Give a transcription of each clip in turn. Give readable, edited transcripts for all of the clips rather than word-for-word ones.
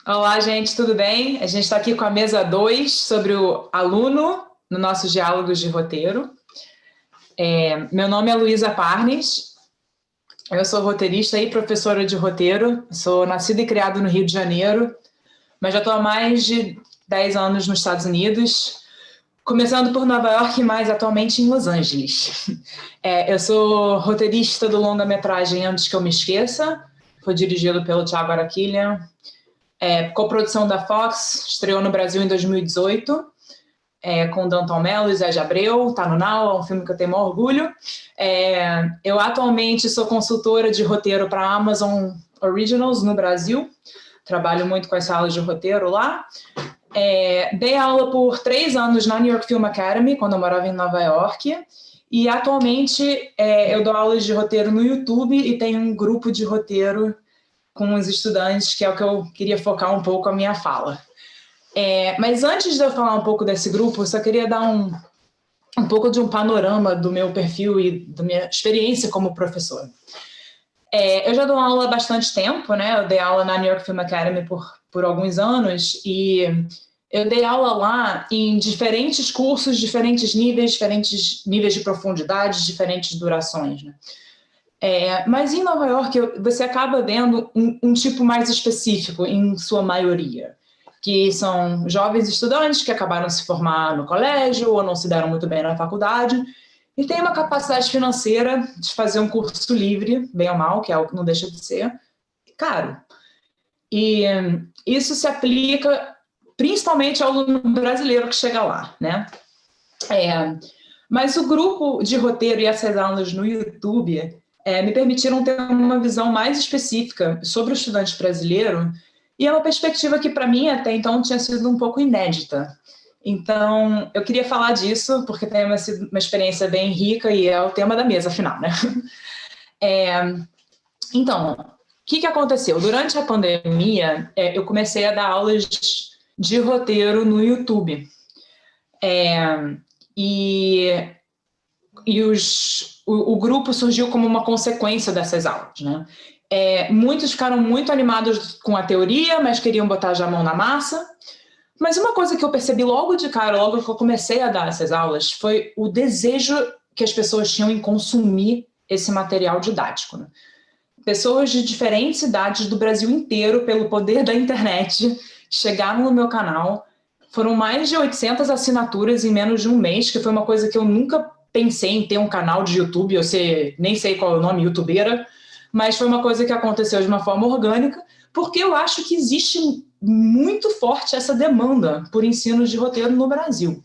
Olá, gente, tudo bem? A gente está aqui com a mesa 2 sobre o aluno no nosso Diálogos de Roteiro. Meu nome é Luísa Parnes, eu sou roteirista e professora de roteiro, sou nascida e criada no Rio de Janeiro, mas já estou há mais de 10 anos nos Estados Unidos, começando por Nova York, mas atualmente em Los Angeles. Eu sou roteirista do longa-metragem Antes que Eu Me Esqueça, foi dirigido pelo Thiago Araquilha. Coprodução da Fox, estreou no Brasil em 2018, com Danton Mello e Zé de Abreu, tá no Now, é um filme que eu tenho maior orgulho. Eu atualmente sou consultora de roteiro para a Amazon Originals no Brasil, trabalho muito com as salas de roteiro lá. Dei aula por 3 anos na New York Film Academy, quando eu morava em Nova York, e atualmente eu dou aulas de roteiro no YouTube e tenho um grupo de roteiro com os estudantes, que é o que eu queria focar um pouco a minha fala. Mas antes de eu falar um pouco desse grupo, eu só queria dar um pouco de um panorama do meu perfil e da minha experiência como professora. Eu já dou aula há bastante tempo, né? Eu dei aula na New York Film Academy por alguns anos e eu dei aula lá em diferentes cursos, diferentes níveis de profundidade, diferentes durações, né? Mas em Nova York você acaba vendo um tipo mais específico, em sua maioria, que são jovens estudantes que acabaram de se formar no colégio ou não se deram muito bem na faculdade e tem uma capacidade financeira de fazer um curso livre, bem ou mal, que é o que não deixa de ser, caro. E isso se aplica principalmente ao aluno brasileiro que chega lá, né? Mas o grupo de roteiro e essas aulas no YouTube me permitiram ter uma visão mais específica sobre o estudante brasileiro e é uma perspectiva que, para mim, até então, tinha sido um pouco inédita. Então, eu queria falar disso, porque tem uma experiência bem rica e é o tema da mesa, afinal, né? Então, o que aconteceu? Durante a pandemia, eu comecei a dar aulas de roteiro no YouTube. O grupo surgiu como uma consequência dessas aulas, né? Muitos ficaram muito animados com a teoria, mas queriam botar já a mão na massa. Mas uma coisa que eu percebi logo de cara, logo que eu comecei a dar essas aulas, foi o desejo que as pessoas tinham em consumir esse material didático, né? Pessoas de diferentes idades do Brasil inteiro, pelo poder da internet, chegaram no meu canal. Foram mais de 800 assinaturas em menos de um mês, que foi uma coisa que eu nunca pensei em ter um canal de YouTube, nem sei qual é o nome, youtubeira, mas foi uma coisa que aconteceu de uma forma orgânica, porque eu acho que existe muito forte essa demanda por ensino de roteiro no Brasil.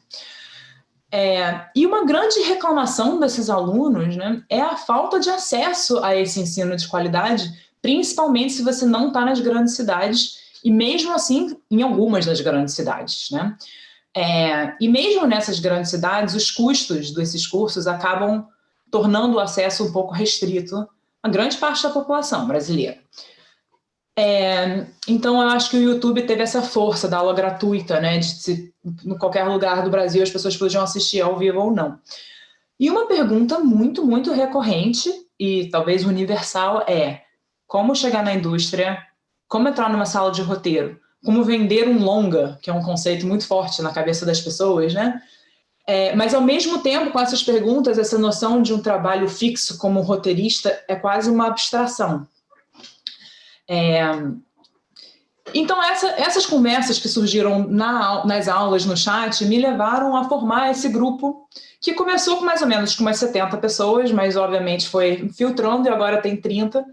E uma grande reclamação desses alunos, né, é a falta de acesso a esse ensino de qualidade, principalmente se você não está nas grandes cidades, e mesmo assim em algumas das grandes cidades, né? E mesmo nessas grandes cidades, os custos desses cursos acabam tornando o acesso um pouco restrito a grande parte da população brasileira. Então, eu acho que o YouTube teve essa força da aula gratuita, né? Em qualquer lugar do Brasil as pessoas podiam assistir ao vivo ou não. E uma pergunta muito, muito recorrente e talvez universal é: como chegar na indústria? Como entrar numa sala de roteiro? Como vender um longa, que é um conceito muito forte na cabeça das pessoas, né? Mas, ao mesmo tempo, com essas perguntas, essa noção de um trabalho fixo como roteirista é quase uma abstração. Então, essas conversas que surgiram nas aulas, no chat, me levaram a formar esse grupo, que começou com mais ou menos com umas 70 pessoas, mas, obviamente, foi filtrando e agora tem 30.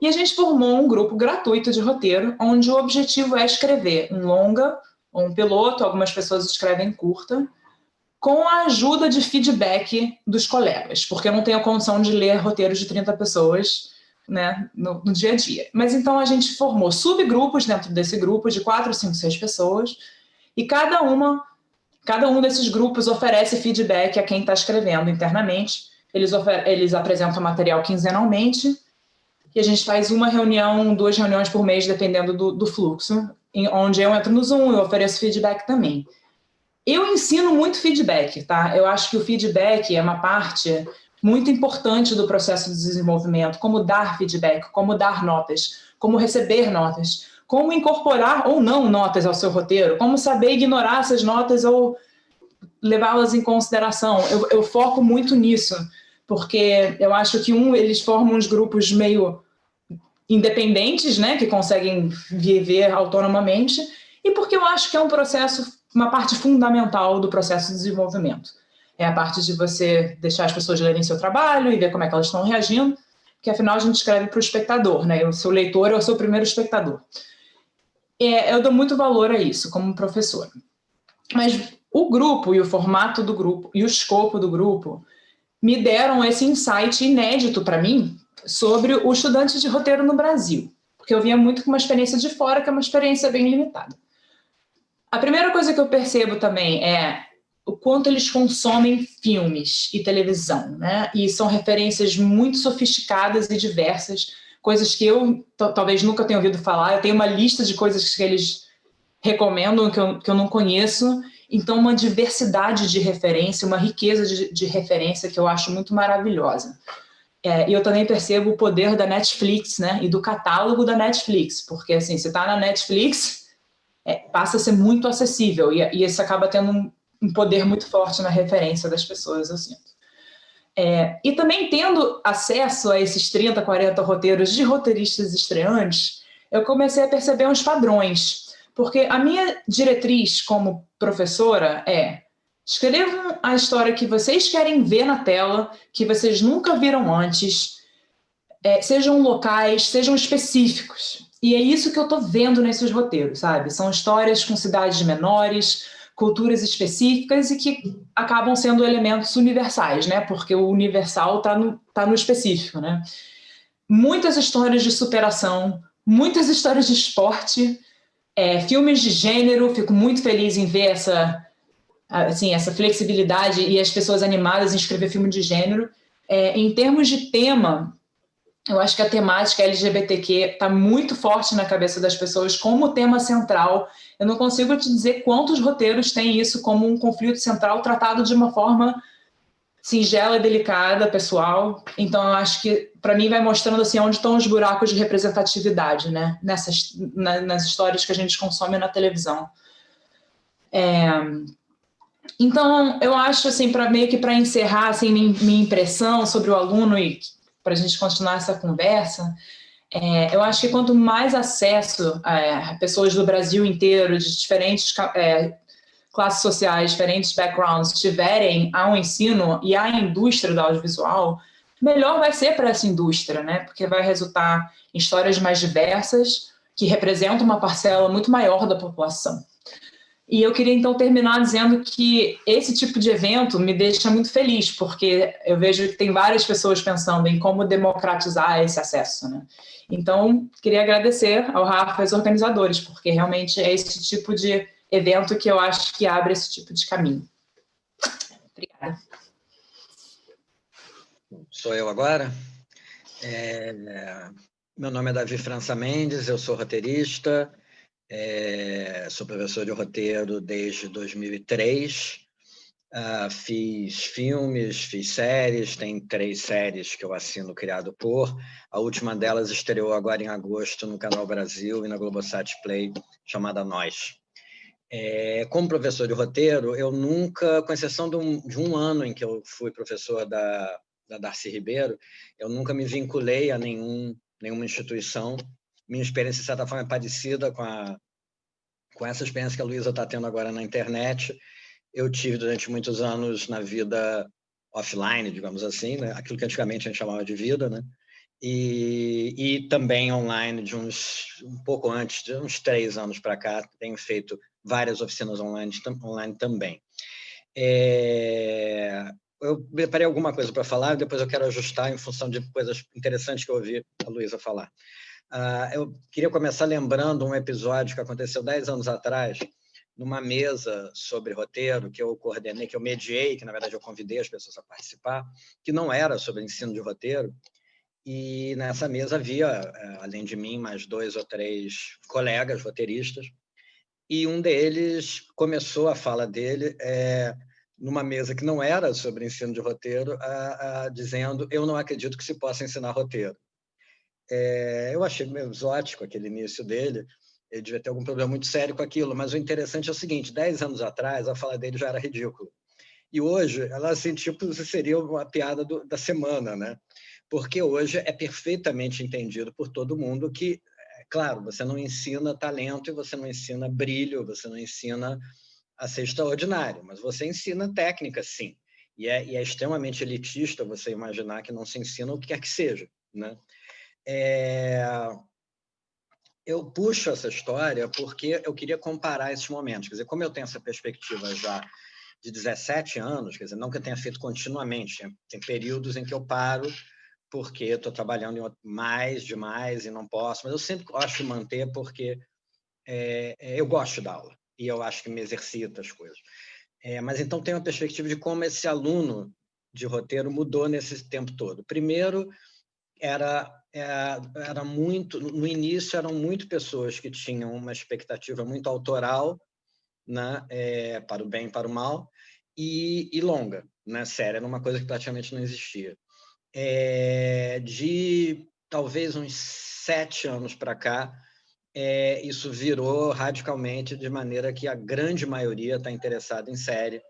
E a gente formou um grupo gratuito de roteiro, onde o objetivo é escrever um longa, ou um piloto, algumas pessoas escrevem curta, com a ajuda de feedback dos colegas, porque eu não tenho a condição de ler roteiros de 30 pessoas, né, no dia a dia. Mas então a gente formou subgrupos dentro desse grupo de 4, 5, 6 pessoas, e cada um desses grupos oferece feedback a quem está escrevendo internamente. Eles apresentam material quinzenalmente, e a gente faz 1 reunião, 2 reuniões por mês, dependendo do fluxo, onde eu entro no Zoom e ofereço feedback também. Eu ensino muito feedback, tá? Eu acho que o feedback é uma parte muito importante do processo de desenvolvimento, como dar feedback, como dar notas, como receber notas. como incorporar ou não notas ao seu roteiro, como saber ignorar essas notas ou levá-las em consideração. Eu foco muito nisso, porque eu acho que eles formam uns grupos meio independentes, né, que conseguem viver autonomamente, e porque eu acho que é um processo, uma parte fundamental do processo de desenvolvimento. É a parte de você deixar as pessoas lerem seu trabalho e ver como é que elas estão reagindo, porque afinal a gente escreve para o espectador, né? O seu leitor é o seu primeiro espectador. Eu dou muito valor a isso como professora. Mas o grupo e o formato do grupo e o escopo do grupo me deram esse insight inédito para mim sobre o estudante de roteiro no Brasil, porque eu vinha muito com uma experiência de fora, que é uma experiência bem limitada. A primeira coisa que eu percebo também é o quanto eles consomem filmes e televisão, né? E são referências muito sofisticadas e diversas, coisas que eu talvez nunca tenha ouvido falar. Eu tenho uma lista de coisas que eles recomendam que eu não conheço. Então, uma diversidade de referência, uma riqueza de referência que eu acho muito maravilhosa. E eu também percebo o poder da Netflix, né? E do catálogo da Netflix, porque assim, se está na Netflix, passa a ser muito acessível, e isso acaba tendo um poder muito forte na referência das pessoas, eu sinto. E também tendo acesso a esses 30, 40 roteiros de roteiristas estreantes, eu comecei a perceber uns padrões, porque a minha diretriz como professora é: escrevam a história que vocês querem ver na tela, que vocês nunca viram antes, sejam locais, sejam específicos. E é isso que eu estou vendo nesses roteiros, sabe? São histórias com cidades menores, culturas específicas e que acabam sendo elementos universais, né? Porque o universal tá no específico, né? Muitas histórias de superação, muitas histórias de esporte, filmes de gênero. Fico muito feliz em ver essa flexibilidade e as pessoas animadas em escrever filme de gênero. Em termos de tema, eu acho que a temática LGBTQ está muito forte na cabeça das pessoas como tema central. Eu não consigo te dizer quantos roteiros têm isso como um conflito central tratado de uma forma singela, delicada, pessoal. Então, eu acho que, para mim, vai mostrando assim, onde estão os buracos de representatividade, né? Nas histórias que a gente consome na televisão. Então, eu acho, assim, meio que para encerrar assim, minha impressão sobre o aluno e para a gente continuar essa conversa, eu acho que quanto mais acesso a pessoas do Brasil inteiro, de diferentes classes sociais, diferentes backgrounds, tiverem ao ensino e à indústria do audiovisual, melhor vai ser para essa indústria, né? Porque vai resultar em histórias mais diversas, que representam uma parcela muito maior da população. E eu queria, então, terminar dizendo que esse tipo de evento me deixa muito feliz, porque eu vejo que tem várias pessoas pensando em como democratizar esse acesso, né? Então, queria agradecer ao Rafa e aos organizadores, porque realmente é esse tipo de evento que eu acho que abre esse tipo de caminho. Obrigada. Sou eu agora? Meu nome é Davi França Mendes, eu sou roteirista, sou professor de roteiro desde 2003, fiz filmes, fiz séries, tem 3 séries que eu assino criado por. A última delas estreou agora em agosto no Canal Brasil e na Globosat Play, chamada Nós. Como professor de roteiro, eu nunca, com exceção de um ano em que eu fui professor da Darcy Ribeiro, eu nunca me vinculei a nenhuma instituição. Minha experiência, de certa forma, é parecida com essa experiência que a Luísa está tendo agora na internet. Eu tive durante muitos anos na vida offline, digamos assim, né? Aquilo que antigamente a gente chamava de vida, né? E também online, um pouco antes, de uns 3 anos para cá, tenho feito várias oficinas online também. Eu preparei alguma coisa para falar, depois eu quero ajustar em função de coisas interessantes que eu ouvi a Luísa falar. Eu queria começar lembrando um episódio que aconteceu 10 anos atrás, numa mesa sobre roteiro que eu coordenei, que eu mediei, que na verdade eu convidei as pessoas a participar, que não era sobre ensino de roteiro, e nessa mesa havia, além de mim, mais 2 ou 3 colegas roteiristas, e um deles começou a fala dele numa mesa que não era sobre ensino de roteiro, dizendo: eu não acredito que se possa ensinar roteiro. Eu achei meio exótico aquele início dele, ele devia ter algum problema muito sério com aquilo, mas o interessante é o seguinte, 10 anos atrás, a fala dele já era ridícula. E hoje, ela assim, tipo, seria uma piada da semana, né? Porque hoje é perfeitamente entendido por todo mundo que, claro, você não ensina talento e você não ensina brilho, você não ensina a ser extraordinário, mas você ensina técnica, sim. E é extremamente elitista você imaginar que não se ensina o que quer que seja, né? Eu puxo essa história porque eu queria comparar esses momentos. Quer dizer, como eu tenho essa perspectiva já de 17 anos, quer dizer, não que eu tenha feito continuamente, tem períodos em que eu paro porque estou trabalhando mais demais e não posso, mas eu sempre gosto de manter porque eu gosto de dar aula e eu acho que me exercita as coisas. Mas então tem uma perspectiva de como esse aluno de roteiro mudou nesse tempo todo. Primeiro, era muito, no início eram muito pessoas que tinham uma expectativa muito autoral, né, para o bem e para o mal, e longa, né, séria, era uma coisa que praticamente não existia. De talvez uns 7 anos para cá, isso virou radicalmente de maneira que a grande maioria está interessada em série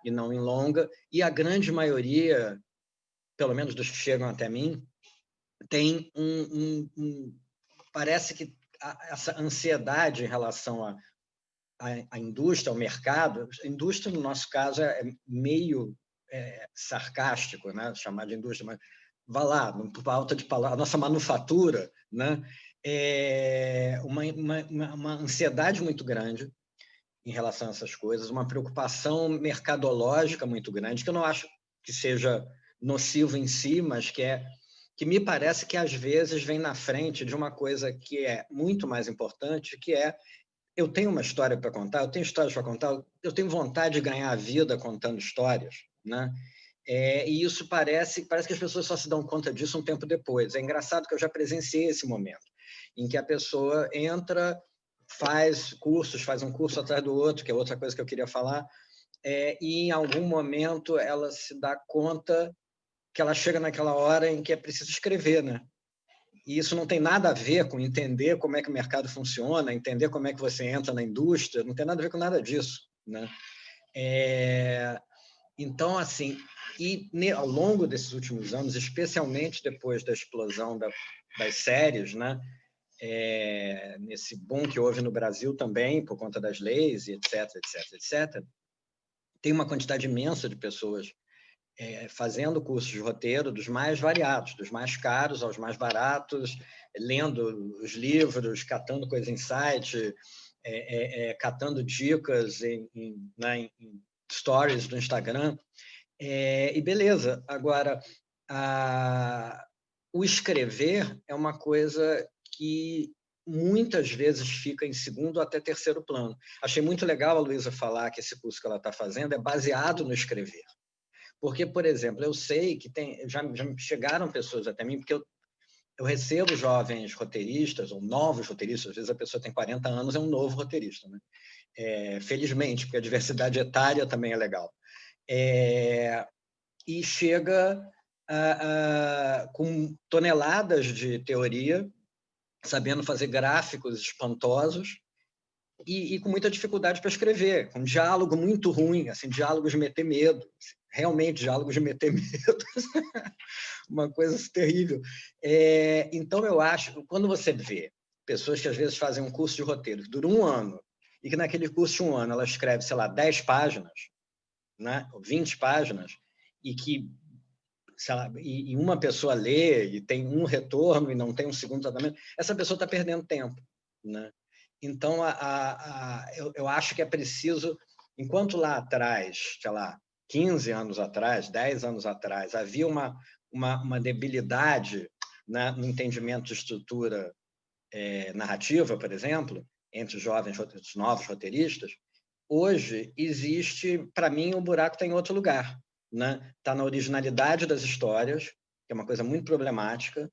e não em longa, e a grande maioria, pelo menos dos que chegam até mim, tem parece que essa ansiedade em relação à indústria, ao mercado. A indústria, no nosso caso, é meio sarcástico, né? Chamar de indústria, mas vá lá, por falta de palavra, a nossa manufatura, né? Uma ansiedade muito grande em relação a essas coisas, uma preocupação mercadológica muito grande, que eu não acho que seja nocivo em si, mas que me parece que às vezes vem na frente de uma coisa que é muito mais importante, que é eu tenho uma história para contar, eu tenho histórias para contar, eu tenho vontade de ganhar a vida contando histórias, né? E isso parece que as pessoas só se dão conta disso um tempo depois. É engraçado que eu já presenciei esse momento, em que a pessoa entra, faz cursos, faz um curso atrás do outro, que é outra coisa que eu queria falar, e em algum momento ela se dá conta que ela chega naquela hora em que é preciso escrever, né? E isso não tem nada a ver com entender como é que o mercado funciona, entender como é que você entra na indústria, não tem nada a ver com nada disso, né? Então, assim, ao longo desses últimos anos, especialmente depois da explosão das séries, né? Nesse boom que houve no Brasil também, por conta das leis, etc., etc., etc., tem uma quantidade imensa de pessoas fazendo cursos de roteiro dos mais variados, dos mais caros aos mais baratos, lendo os livros, catando coisas em site, catando dicas em stories do Instagram, e beleza. Agora, o escrever é uma coisa que muitas vezes fica em segundo ou até terceiro plano. Achei muito legal a Luísa falar que esse curso que ela está fazendo é baseado no escrever. Porque, por exemplo, eu sei que já chegaram pessoas até mim, porque eu recebo jovens roteiristas, ou novos roteiristas, às vezes a pessoa tem 40 anos, é um novo roteirista, né? Felizmente, porque a diversidade etária também é legal. E chega com toneladas de teoria, sabendo fazer gráficos espantosos, e com muita dificuldade para escrever, com diálogo muito ruim, assim, diálogos de meter medo, realmente diálogos de meter medo, uma coisa terrível. Então, eu acho, quando você vê pessoas que às vezes fazem um curso de roteiro que dura 1 ano, e que naquele curso de 1 ano ela escreve, sei lá, 10 páginas, né, 20 páginas, e que, sei lá, e uma pessoa lê e tem um retorno e não tem um segundo tratamento, essa pessoa está perdendo tempo, né? Então, eu acho que é preciso, enquanto lá atrás, sei lá, 15 anos atrás, 10 anos atrás, havia uma debilidade, né, no entendimento de estrutura narrativa, por exemplo, entre os jovens, os novos roteiristas, hoje existe, para mim, o buraco está em outro lugar, né? Está na originalidade das histórias, que é uma coisa muito problemática,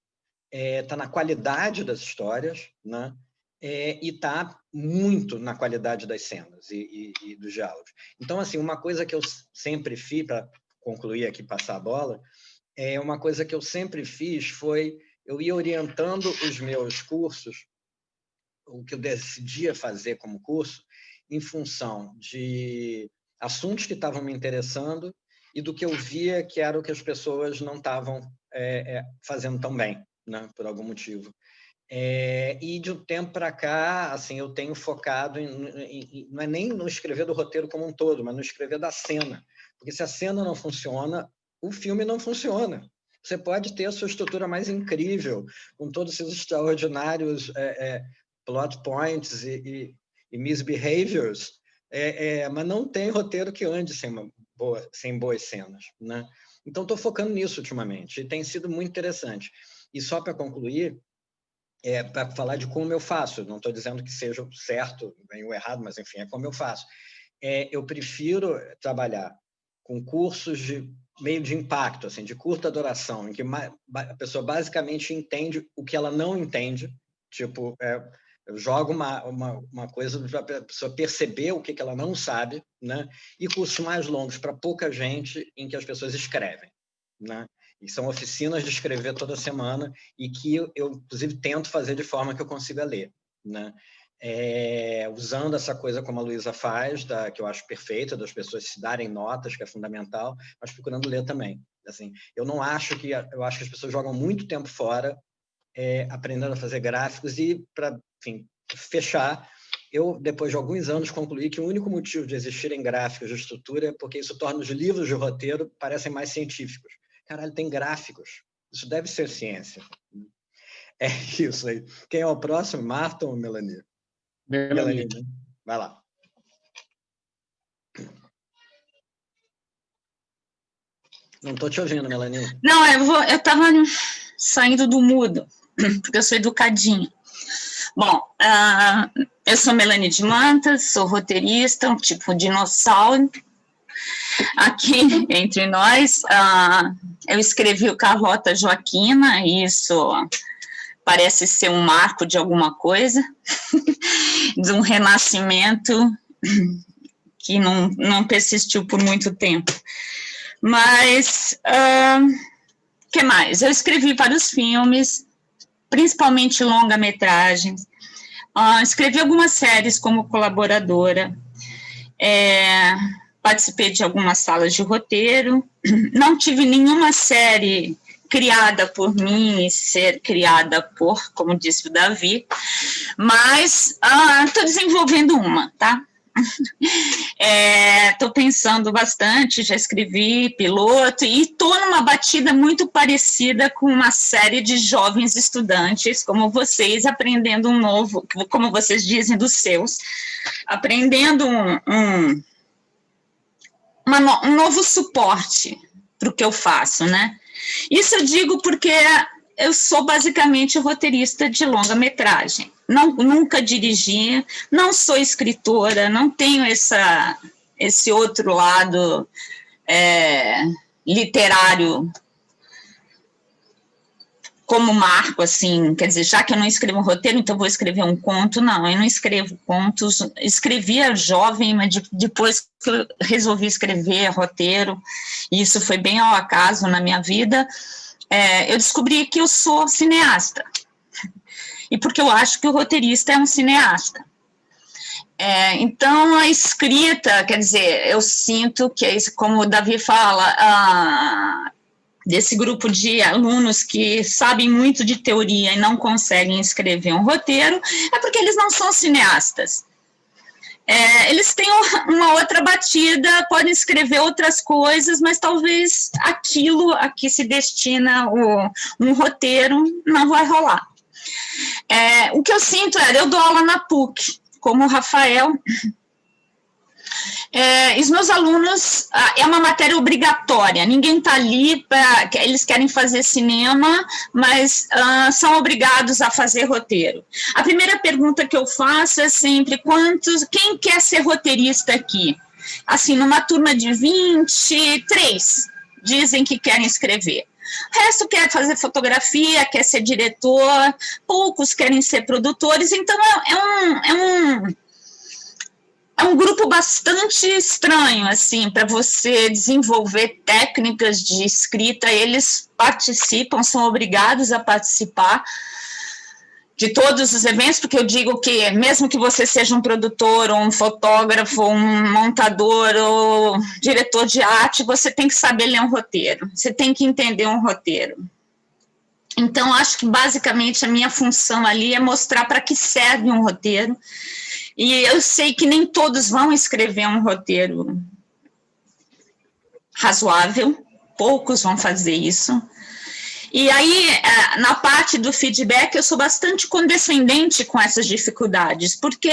está na qualidade das histórias, né? E está muito na qualidade das cenas e dos diálogos. Então, assim, uma coisa que eu sempre fiz, para concluir aqui, passar a bola, uma coisa que eu sempre fiz foi, eu ia orientando os meus cursos o que eu decidia fazer como curso em função de assuntos que estavam me interessando e do que eu via que era o que as pessoas não estavam fazendo tão bem, né, por algum motivo. E de um tempo para cá, assim, eu tenho focado não é nem no escrever do roteiro como um todo, mas no escrever da cena. Porque se a cena não funciona, o filme não funciona. Você pode ter a sua estrutura mais incrível, com todos esses extraordinários plot points e misbehaviors, mas não tem roteiro que ande sem boas cenas, né? Então, estou focando nisso ultimamente, e tem sido muito interessante. E só para concluir, para falar de como eu faço, não estou dizendo que seja o certo nem o errado, mas, enfim, é como eu faço. Eu prefiro trabalhar com cursos de meio de impacto, assim, de curta duração, em que a pessoa basicamente entende o que ela não entende, tipo, eu jogo uma coisa para a pessoa perceber o que ela não sabe, né? E cursos mais longos para pouca gente, em que as pessoas escrevem, né? E são oficinas de escrever toda semana e que eu inclusive, tento fazer de forma que eu consiga ler, né? Usando essa coisa como a Luísa faz, que eu acho perfeita, das pessoas se darem notas, que é fundamental, mas procurando ler também. Assim, eu acho que as pessoas jogam muito tempo fora aprendendo a fazer gráficos e, para, enfim, fechar, eu, depois de alguns anos, concluí que o único motivo de existirem gráficos de estrutura é porque isso torna os livros de roteiro parecem mais científicos. Caralho, tem gráficos. Isso deve ser ciência. É isso aí. Quem é o próximo? Marta ou Melanie? Melanie. Melanie, vai lá. Não estou te ouvindo, Melanie. Não, eu estava saindo do mudo, porque eu sou educadinha. Bom, eu sou Melanie de Mantas, sou roteirista, um tipo dinossauro. Aqui, entre nós, eu escrevi o Carlota Joaquina, e isso parece ser um marco de alguma coisa, de um renascimento que não persistiu por muito tempo. Mas, que mais? Eu escrevi vários filmes, principalmente longa-metragens, escrevi algumas séries como colaboradora, participei de algumas salas de roteiro, não tive nenhuma série criada por mim e ser criada por, como disse o Davi, mas estou desenvolvendo uma, tá? Estou pensando bastante, já escrevi piloto e estou numa batida muito parecida com uma série de jovens estudantes, como vocês, aprendendo um novo, como vocês dizem, dos seus, aprendendo um novo suporte para o que eu faço, né? Isso eu digo porque eu sou basicamente roteirista de longa-metragem. Nunca dirigi, não sou escritora, não tenho esse outro lado literário como marco, assim, quer dizer, já que eu não escrevo um roteiro, então vou escrever um conto. Não, eu não escrevo contos, escrevia jovem, mas depois que eu resolvi escrever roteiro, e isso foi bem ao acaso na minha vida, eu descobri que eu sou cineasta, e porque eu acho que o roteirista é um cineasta. Então, a escrita, quer dizer, eu sinto que, como o Davi fala, desse grupo de alunos que sabem muito de teoria e não conseguem escrever um roteiro, é porque eles não são cineastas. Eles têm uma outra batida, podem escrever outras coisas, mas talvez aquilo a que se destina um roteiro não vai rolar. O que eu sinto eu dou aula na PUC, como o Rafael. Os meus alunos, é uma matéria obrigatória, ninguém está ali eles querem fazer cinema, mas são obrigados a fazer roteiro. A primeira pergunta que eu faço é sempre, quem quer ser roteirista aqui? Assim, numa turma de 23, dizem que querem escrever. O resto quer fazer fotografia, quer ser diretor, poucos querem ser produtores, então é um grupo bastante estranho, assim, para você desenvolver técnicas de escrita. Eles participam, são obrigados a participar de todos os eventos, porque eu digo que mesmo que você seja um produtor, ou um fotógrafo, um montador, ou diretor de arte, você tem que saber ler um roteiro, você tem que entender um roteiro. Então, acho que basicamente a minha função ali é mostrar para que serve um roteiro, e eu sei que nem todos vão escrever um roteiro razoável, poucos vão fazer isso. E aí, na parte do feedback, eu sou bastante condescendente com essas dificuldades, porque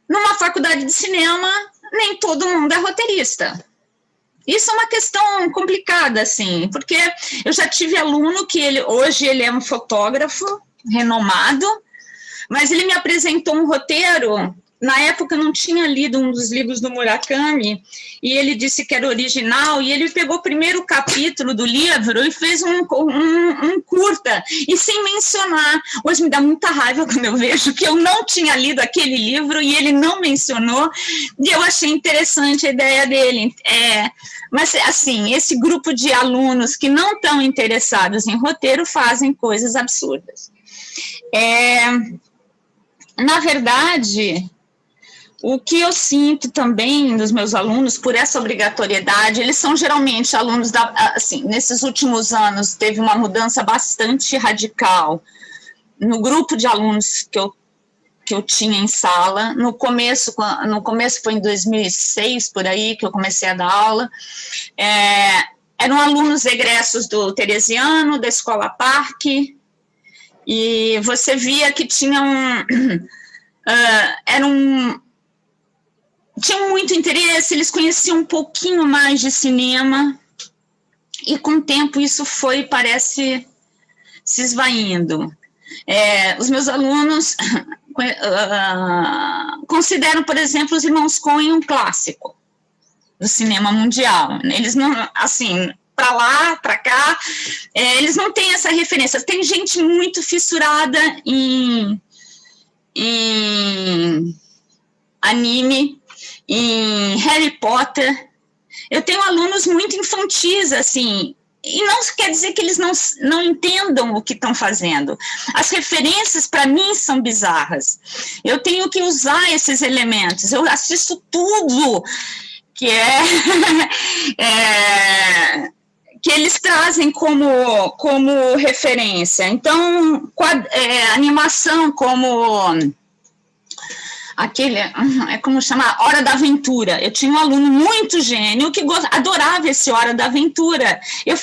numa faculdade de cinema, nem todo mundo é roteirista. Isso é uma questão complicada, assim, porque eu já tive aluno que hoje ele é um fotógrafo renomado, mas ele me apresentou um roteiro. Na época, eu não tinha lido um dos livros do Murakami, e ele disse que era original, e ele pegou o primeiro capítulo do livro e fez um curta, e sem mencionar. Hoje me dá muita raiva quando eu vejo que eu não tinha lido aquele livro, e ele não mencionou, e eu achei interessante a ideia dele. Mas, assim, esse grupo de alunos que não estão interessados em roteiro fazem coisas absurdas. Na verdade, o que eu sinto também dos meus alunos, por essa obrigatoriedade, eles são geralmente alunos, assim, nesses últimos anos, teve uma mudança bastante radical no grupo de alunos que eu tinha em sala. No começo foi em 2006, por aí, que eu comecei a dar aula. Eram alunos egressos do Teresiano, da Escola Parque, e você via que tinham muito interesse, eles conheciam um pouquinho mais de cinema, e com o tempo isso parece se esvaindo. Os meus alunos consideram, por exemplo, os Irmãos Coen um clássico do cinema mundial. Eles não, assim, para lá, para cá, eles não têm essa referência. Tem gente muito fissurada em anime, em Harry Potter. Eu tenho alunos muito infantis, assim, e não quer dizer que eles não entendam o que estão fazendo. As referências, para mim, são bizarras. Eu tenho que usar esses elementos. Eu assisto tudo que que eles trazem como referência. Então, animação como como chama? Hora da Aventura. Eu tinha um aluno muito gênio que adorava esse Hora da Aventura. Eu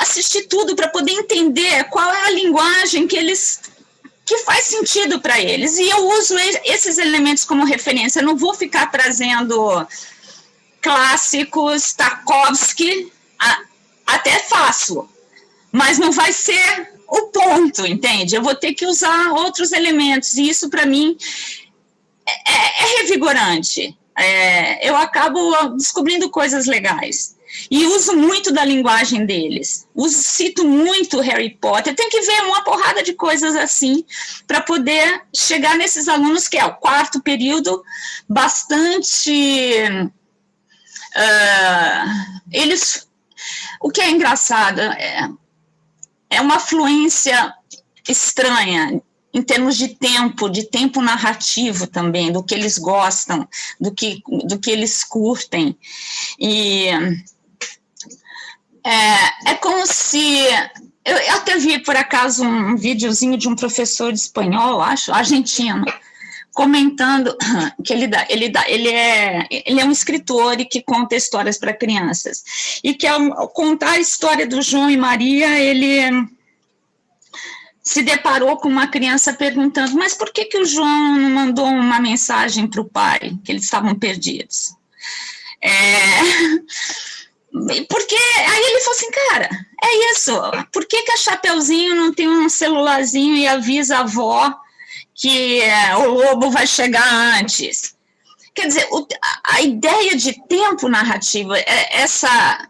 assisti tudo para poder entender qual é a linguagem que faz sentido para eles. E eu uso esses elementos como referência. Eu não vou ficar trazendo clássicos, Tarkovsky, até faço, mas não vai ser o ponto, entende? Eu vou ter que usar outros elementos, e isso, para mim, é revigorante. Eu acabo descobrindo coisas legais. E uso muito da linguagem deles. Cito muito Harry Potter. Tem que ver uma porrada de coisas assim para poder chegar nesses alunos, que é o quarto período, bastante... o que é engraçado é uma fluência estranha em termos de tempo narrativo também, do que eles gostam, do que eles curtem. E é como se... Eu até vi, por acaso, um videozinho de um professor de espanhol, acho, argentino, comentando que ele é um escritor e que conta histórias para crianças. E que, ao contar a história do João e Maria, ele se deparou com uma criança perguntando: mas por que o João não mandou uma mensagem para o pai, que eles estavam perdidos? Porque aí ele falou assim: cara, é isso, por que a Chapeuzinho não tem um celularzinho e avisa a avó que o lobo vai chegar antes? Quer dizer, a ideia de tempo narrativo, essa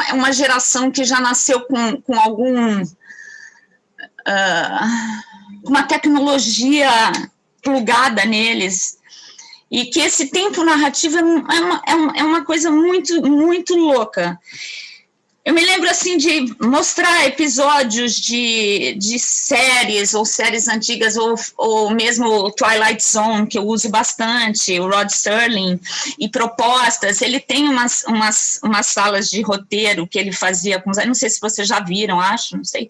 é uma geração que já nasceu com uma tecnologia plugada neles, e que esse tempo narrativo é uma coisa muito, muito louca. Eu me lembro, assim, de mostrar episódios de séries, ou séries antigas, ou mesmo Twilight Zone, que eu uso bastante, o Rod Serling, e propostas. Ele tem umas salas de roteiro que ele fazia com... Não sei se vocês já viram, acho, não sei,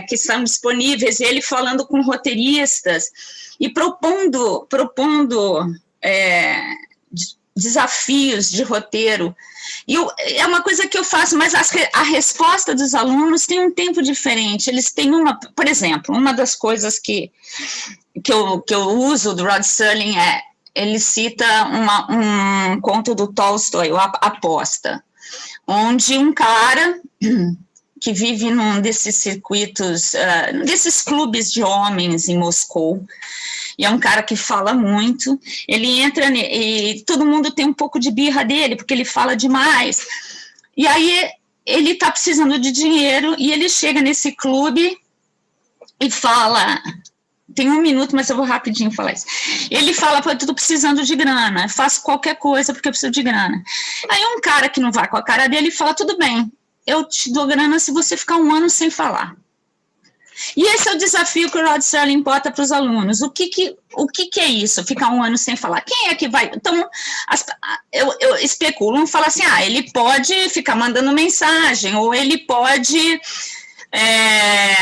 que são disponíveis, ele falando com roteiristas e propondo desafios de roteiro. E é uma coisa que eu faço, mas a resposta dos alunos tem um tempo diferente. Eles têm por exemplo, uma das coisas que eu uso do Rod Serling ele cita um conto do Tolstói, o Aposta, onde um cara que vive num desses circuitos, desses clubes de homens em Moscou, e é um cara que fala muito, ele entra e todo mundo tem um pouco de birra dele, porque ele fala demais, e aí ele está precisando de dinheiro, e ele chega nesse clube e fala, tem 1 minuto, mas eu vou rapidinho falar isso, ele fala, eu estou precisando de grana, faço qualquer coisa porque eu preciso de grana, aí um cara que não vai com a cara dele fala, tudo bem, eu te dou grana se você ficar 1 ano sem falar. E esse é o desafio que o Rod Serling bota para os alunos. O que é isso, ficar 1 ano sem falar? Quem é que vai... Então, eu especulo, um fala assim, ele pode ficar mandando mensagem, ou ele pode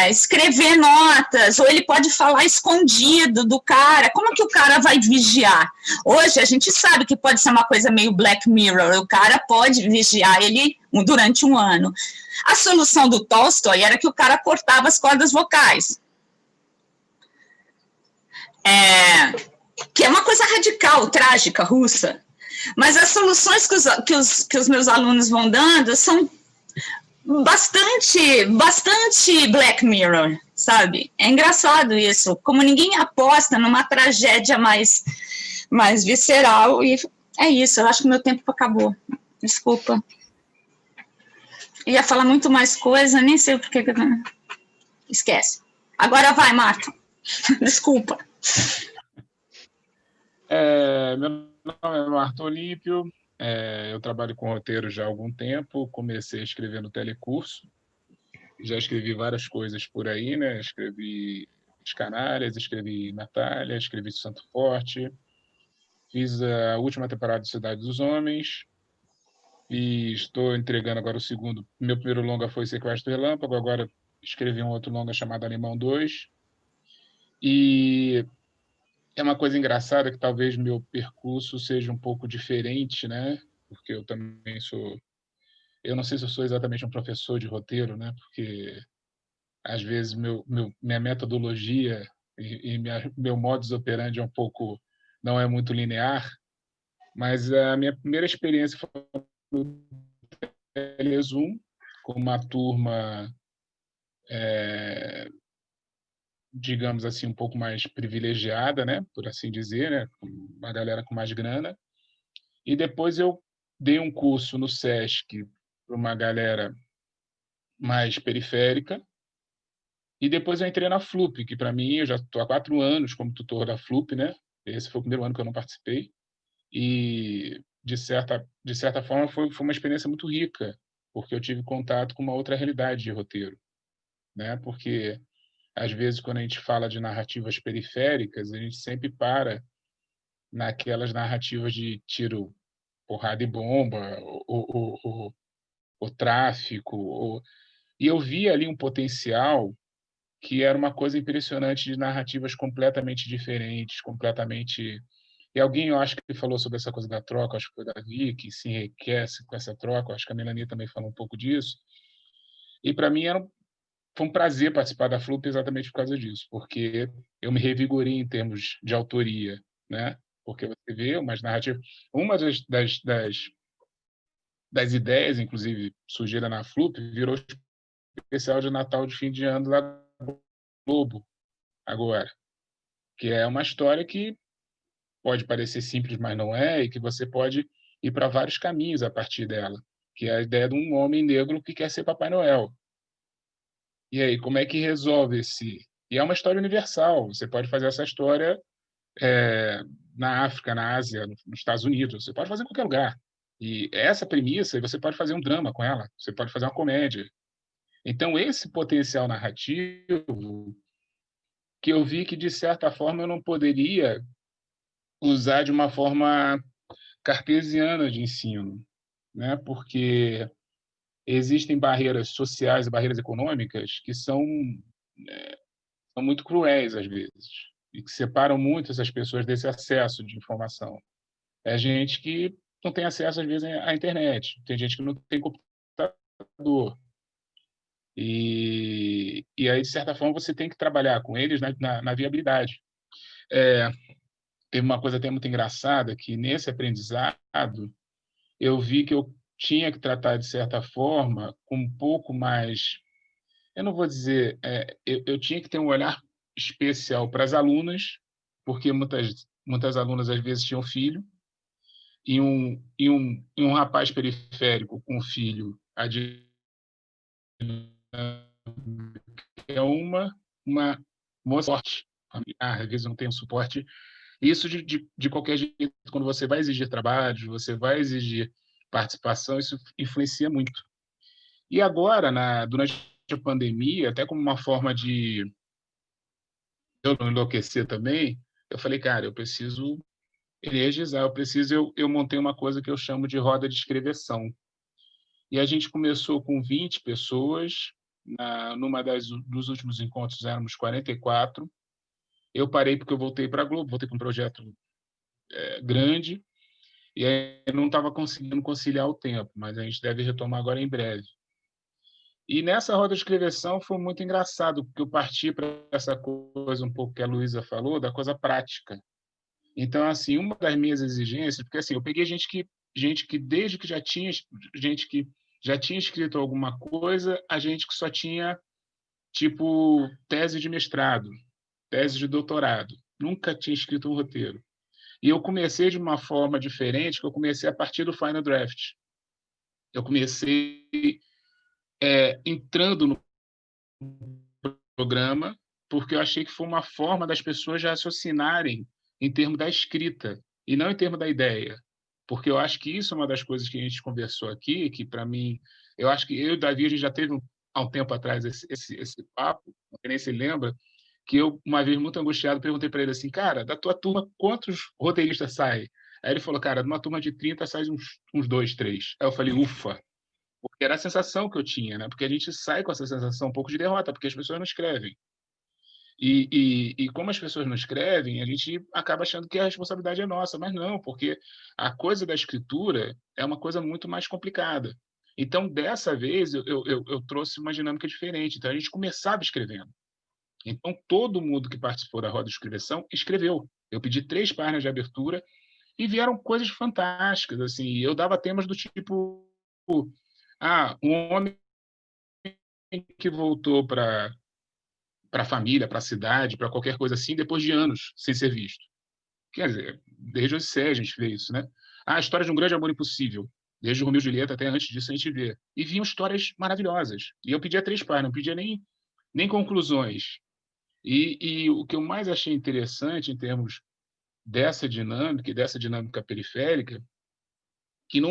escrever notas, ou ele pode falar escondido do cara. Como que o cara vai vigiar? Hoje, a gente sabe que pode ser uma coisa meio Black Mirror, o cara pode vigiar ele durante 1 ano. A solução do Tolstói era que o cara cortava as cordas vocais. Que é uma coisa radical, trágica, russa. Mas as soluções que os meus alunos vão dando são bastante Black Mirror, sabe? É engraçado isso. Como ninguém aposta numa tragédia mais visceral. E é isso, eu acho que meu tempo acabou. Desculpa. Ia falar muito mais coisa, nem sei o porquê. Esquece. Agora vai, Marta. Desculpa. Meu nome é Marta Olímpio, eu trabalho com roteiro já há algum tempo, comecei escrevendo telecurso, já escrevi várias coisas por aí, né? Escrevi As Canárias, escrevi Natália, escrevi Santo Forte, fiz a última temporada de Cidade dos Homens, e estou entregando agora o segundo. Meu primeiro longa foi Sequestro Relâmpago, agora escrevi um outro longa chamado Alemão 2. E é uma coisa engraçada que talvez meu percurso seja um pouco diferente, né? Porque eu também sou... Eu não sei se eu sou exatamente um professor de roteiro, né? Porque, às vezes, minha metodologia e meu modus operandi é um pouco... não é muito linear, mas a minha primeira experiência foi no Telezoom, com uma turma, digamos assim, um pouco mais privilegiada, né, por assim dizer, né, uma galera com mais grana. E depois eu dei um curso no SESC para uma galera mais periférica. E depois eu entrei na FLUP, que para mim, eu já estou há 4 anos como tutor da FLUP, né? Esse foi o primeiro ano que eu não participei. E, de certa forma, foi uma experiência muito rica, porque eu tive contato com uma outra realidade de roteiro, né? Porque, às vezes, quando a gente fala de narrativas periféricas, a gente sempre para naquelas narrativas de tiro, porrada e bomba, o tráfico. E eu vi ali um potencial que era uma coisa impressionante de narrativas completamente diferentes, completamente... E alguém, eu acho que falou sobre essa coisa da troca, acho que foi o Davi, que se enriquece com essa troca, acho que a Melanie também falou um pouco disso. E para mim foi um prazer participar da FLUP exatamente por causa disso, porque eu me revigorei em termos de autoria, né? Porque você vê umas narrativas... Uma das ideias, inclusive, surgida na FLUP, virou especial de Natal de fim de ano da Globo, agora. Que é uma história que pode parecer simples, mas não é, e que você pode ir para vários caminhos a partir dela, que é a ideia de um homem negro que quer ser Papai Noel. E aí, como é que resolve esse... E é uma história universal, você pode fazer essa história na África, na Ásia, nos Estados Unidos, você pode fazer em qualquer lugar. E essa premissa, você pode fazer um drama com ela, você pode fazer uma comédia. Então, esse potencial narrativo, que eu vi que, de certa forma, eu não poderia usar de uma forma cartesiana de ensino, né? Porque existem barreiras sociais e barreiras econômicas que são muito cruéis, às vezes, e que separam muito essas pessoas desse acesso de informação. É gente que não tem acesso, às vezes, à internet, tem gente que não tem computador. E aí, de certa forma, você tem que trabalhar com eles na viabilidade. Teve uma coisa até muito engraçada, que nesse aprendizado eu vi que eu tinha que tratar, de certa forma, com um pouco mais... Eu não vou dizer... eu tinha que ter um olhar especial para as alunas, porque muitas alunas, às vezes, tinham filho, e um rapaz periférico com filho é uma moça forte familiar, às vezes não tem um suporte. Isso de qualquer jeito, quando você vai exigir trabalho, você vai exigir participação, isso influencia muito. E agora, durante a pandemia, até como uma forma de eu não enlouquecer também, eu falei, cara, eu preciso energizar, eu montei uma coisa que eu chamo de roda de escreveção. E a gente começou com 20 pessoas, dos últimos encontros éramos 44. Eu parei porque eu voltei para a Globo, voltei com um projeto grande, e aí não estava conseguindo conciliar o tempo, mas a gente deve retomar agora em breve. E nessa roda de escreveção foi muito engraçado, porque eu parti para essa coisa um pouco que a Luísa falou, da coisa prática. Então, assim, uma das minhas exigências, porque assim, eu peguei gente que desde que gente que já tinha escrito alguma coisa, a gente que só tinha, tipo, tese de mestrado, tese de doutorado. Nunca tinha escrito um roteiro. E eu comecei de uma forma diferente, que eu comecei a partir do Final Draft. Eu comecei entrando no programa, porque eu achei que foi uma forma das pessoas já raciocinarem em termos da escrita, e não em termos da ideia. Porque eu acho que isso é uma das coisas que a gente conversou aqui, que, para mim, eu acho que eu e o Davi, a gente já teve há um tempo atrás esse papo, não sei nem se lembra, que eu, uma vez muito angustiado, perguntei para ele assim, cara, da tua turma, quantos roteiristas saem? Aí ele falou, cara, de uma turma de 30 sai uns 2, 3. Aí eu falei, ufa, porque era a sensação que eu tinha, né? Porque a gente sai com essa sensação um pouco de derrota, porque as pessoas não escrevem. E como as pessoas não escrevem, a gente acaba achando que a responsabilidade é nossa, mas não, porque a coisa da escritura é uma coisa muito mais complicada. Então, dessa vez, eu trouxe uma dinâmica diferente. Então, a gente começava escrevendo. Então, todo mundo que participou da roda de escreveção escreveu. Eu pedi 3 páginas de abertura e vieram coisas fantásticas. Assim, eu dava temas do tipo: um homem que voltou para a família, para a cidade, para qualquer coisa assim, depois de anos sem ser visto. Quer dizer, desde Odisseia a gente vê isso, né? A história de um grande amor impossível. Desde o Romeu e Julieta até antes disso a gente vê. E vinham histórias maravilhosas. E eu pedia 3 páginas, não pedia nem conclusões. E o que eu mais achei interessante em termos dessa dinâmica e dessa dinâmica periférica, que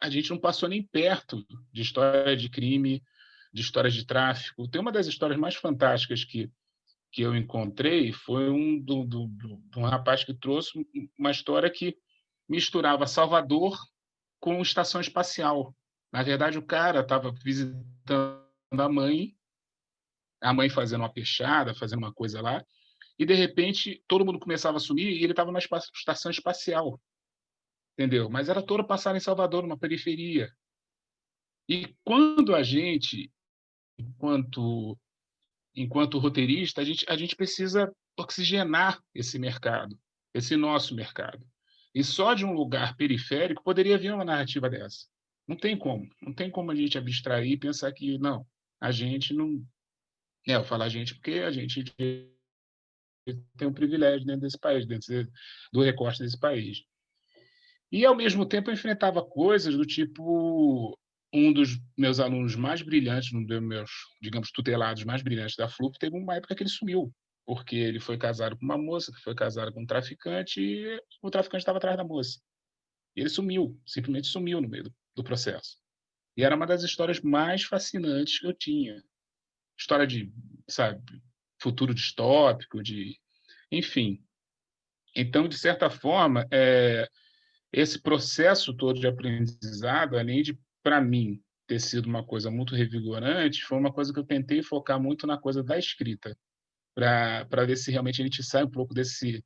a gente não passou nem perto de história de crime, de histórias de tráfico. Tem uma das histórias mais fantásticas que eu encontrei foi de um rapaz que trouxe uma história que misturava Salvador com estação espacial. Na verdade, o cara estava visitando a mãe fazendo uma peixada, fazendo uma coisa lá, e de repente todo mundo começava a sumir e ele estava na estação espacial, entendeu? Mas era todo passar em Salvador, numa periferia. E quando a gente, enquanto roteirista, a gente precisa oxigenar esse mercado, esse nosso mercado. E só de um lugar periférico poderia vir uma narrativa dessa. Não tem como a gente abstrair e pensar que não, a gente não. Eu falo a gente porque a gente tem um privilégio dentro desse país, dentro do recorte desse país. E, ao mesmo tempo, eu enfrentava coisas do tipo... Um dos meus alunos mais brilhantes, um dos meus, digamos, tutelados mais brilhantes da FLUP, teve uma época que ele sumiu, porque ele foi casado com uma moça, que foi casada com um traficante, e o traficante estava atrás da moça. E ele sumiu, simplesmente sumiu no meio do processo. E era uma das histórias mais fascinantes que eu tinha. História de, sabe, futuro distópico, enfim. Então, de certa forma, esse processo todo de aprendizado, além de, para mim, ter sido uma coisa muito revigorante, foi uma coisa que eu tentei focar muito na coisa da escrita, para ver se realmente a gente sai um pouco desse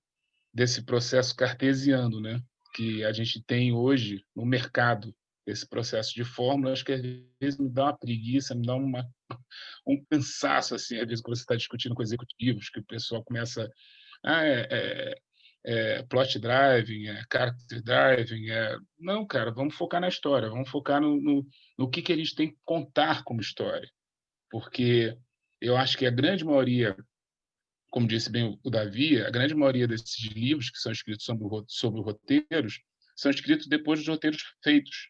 processo cartesiano, né, que a gente tem hoje no mercado, esse processo de fórmulas que às vezes me dá uma preguiça, me dá um cansaço, assim, às vezes quando você está discutindo com executivos, que o pessoal começa plot driving, character driving, não, cara, vamos focar na história, vamos focar no que a gente tem que contar como história, porque eu acho que a grande maioria, como disse bem o Davi, a grande maioria desses livros que são escritos sobre roteiros são escritos depois dos roteiros feitos.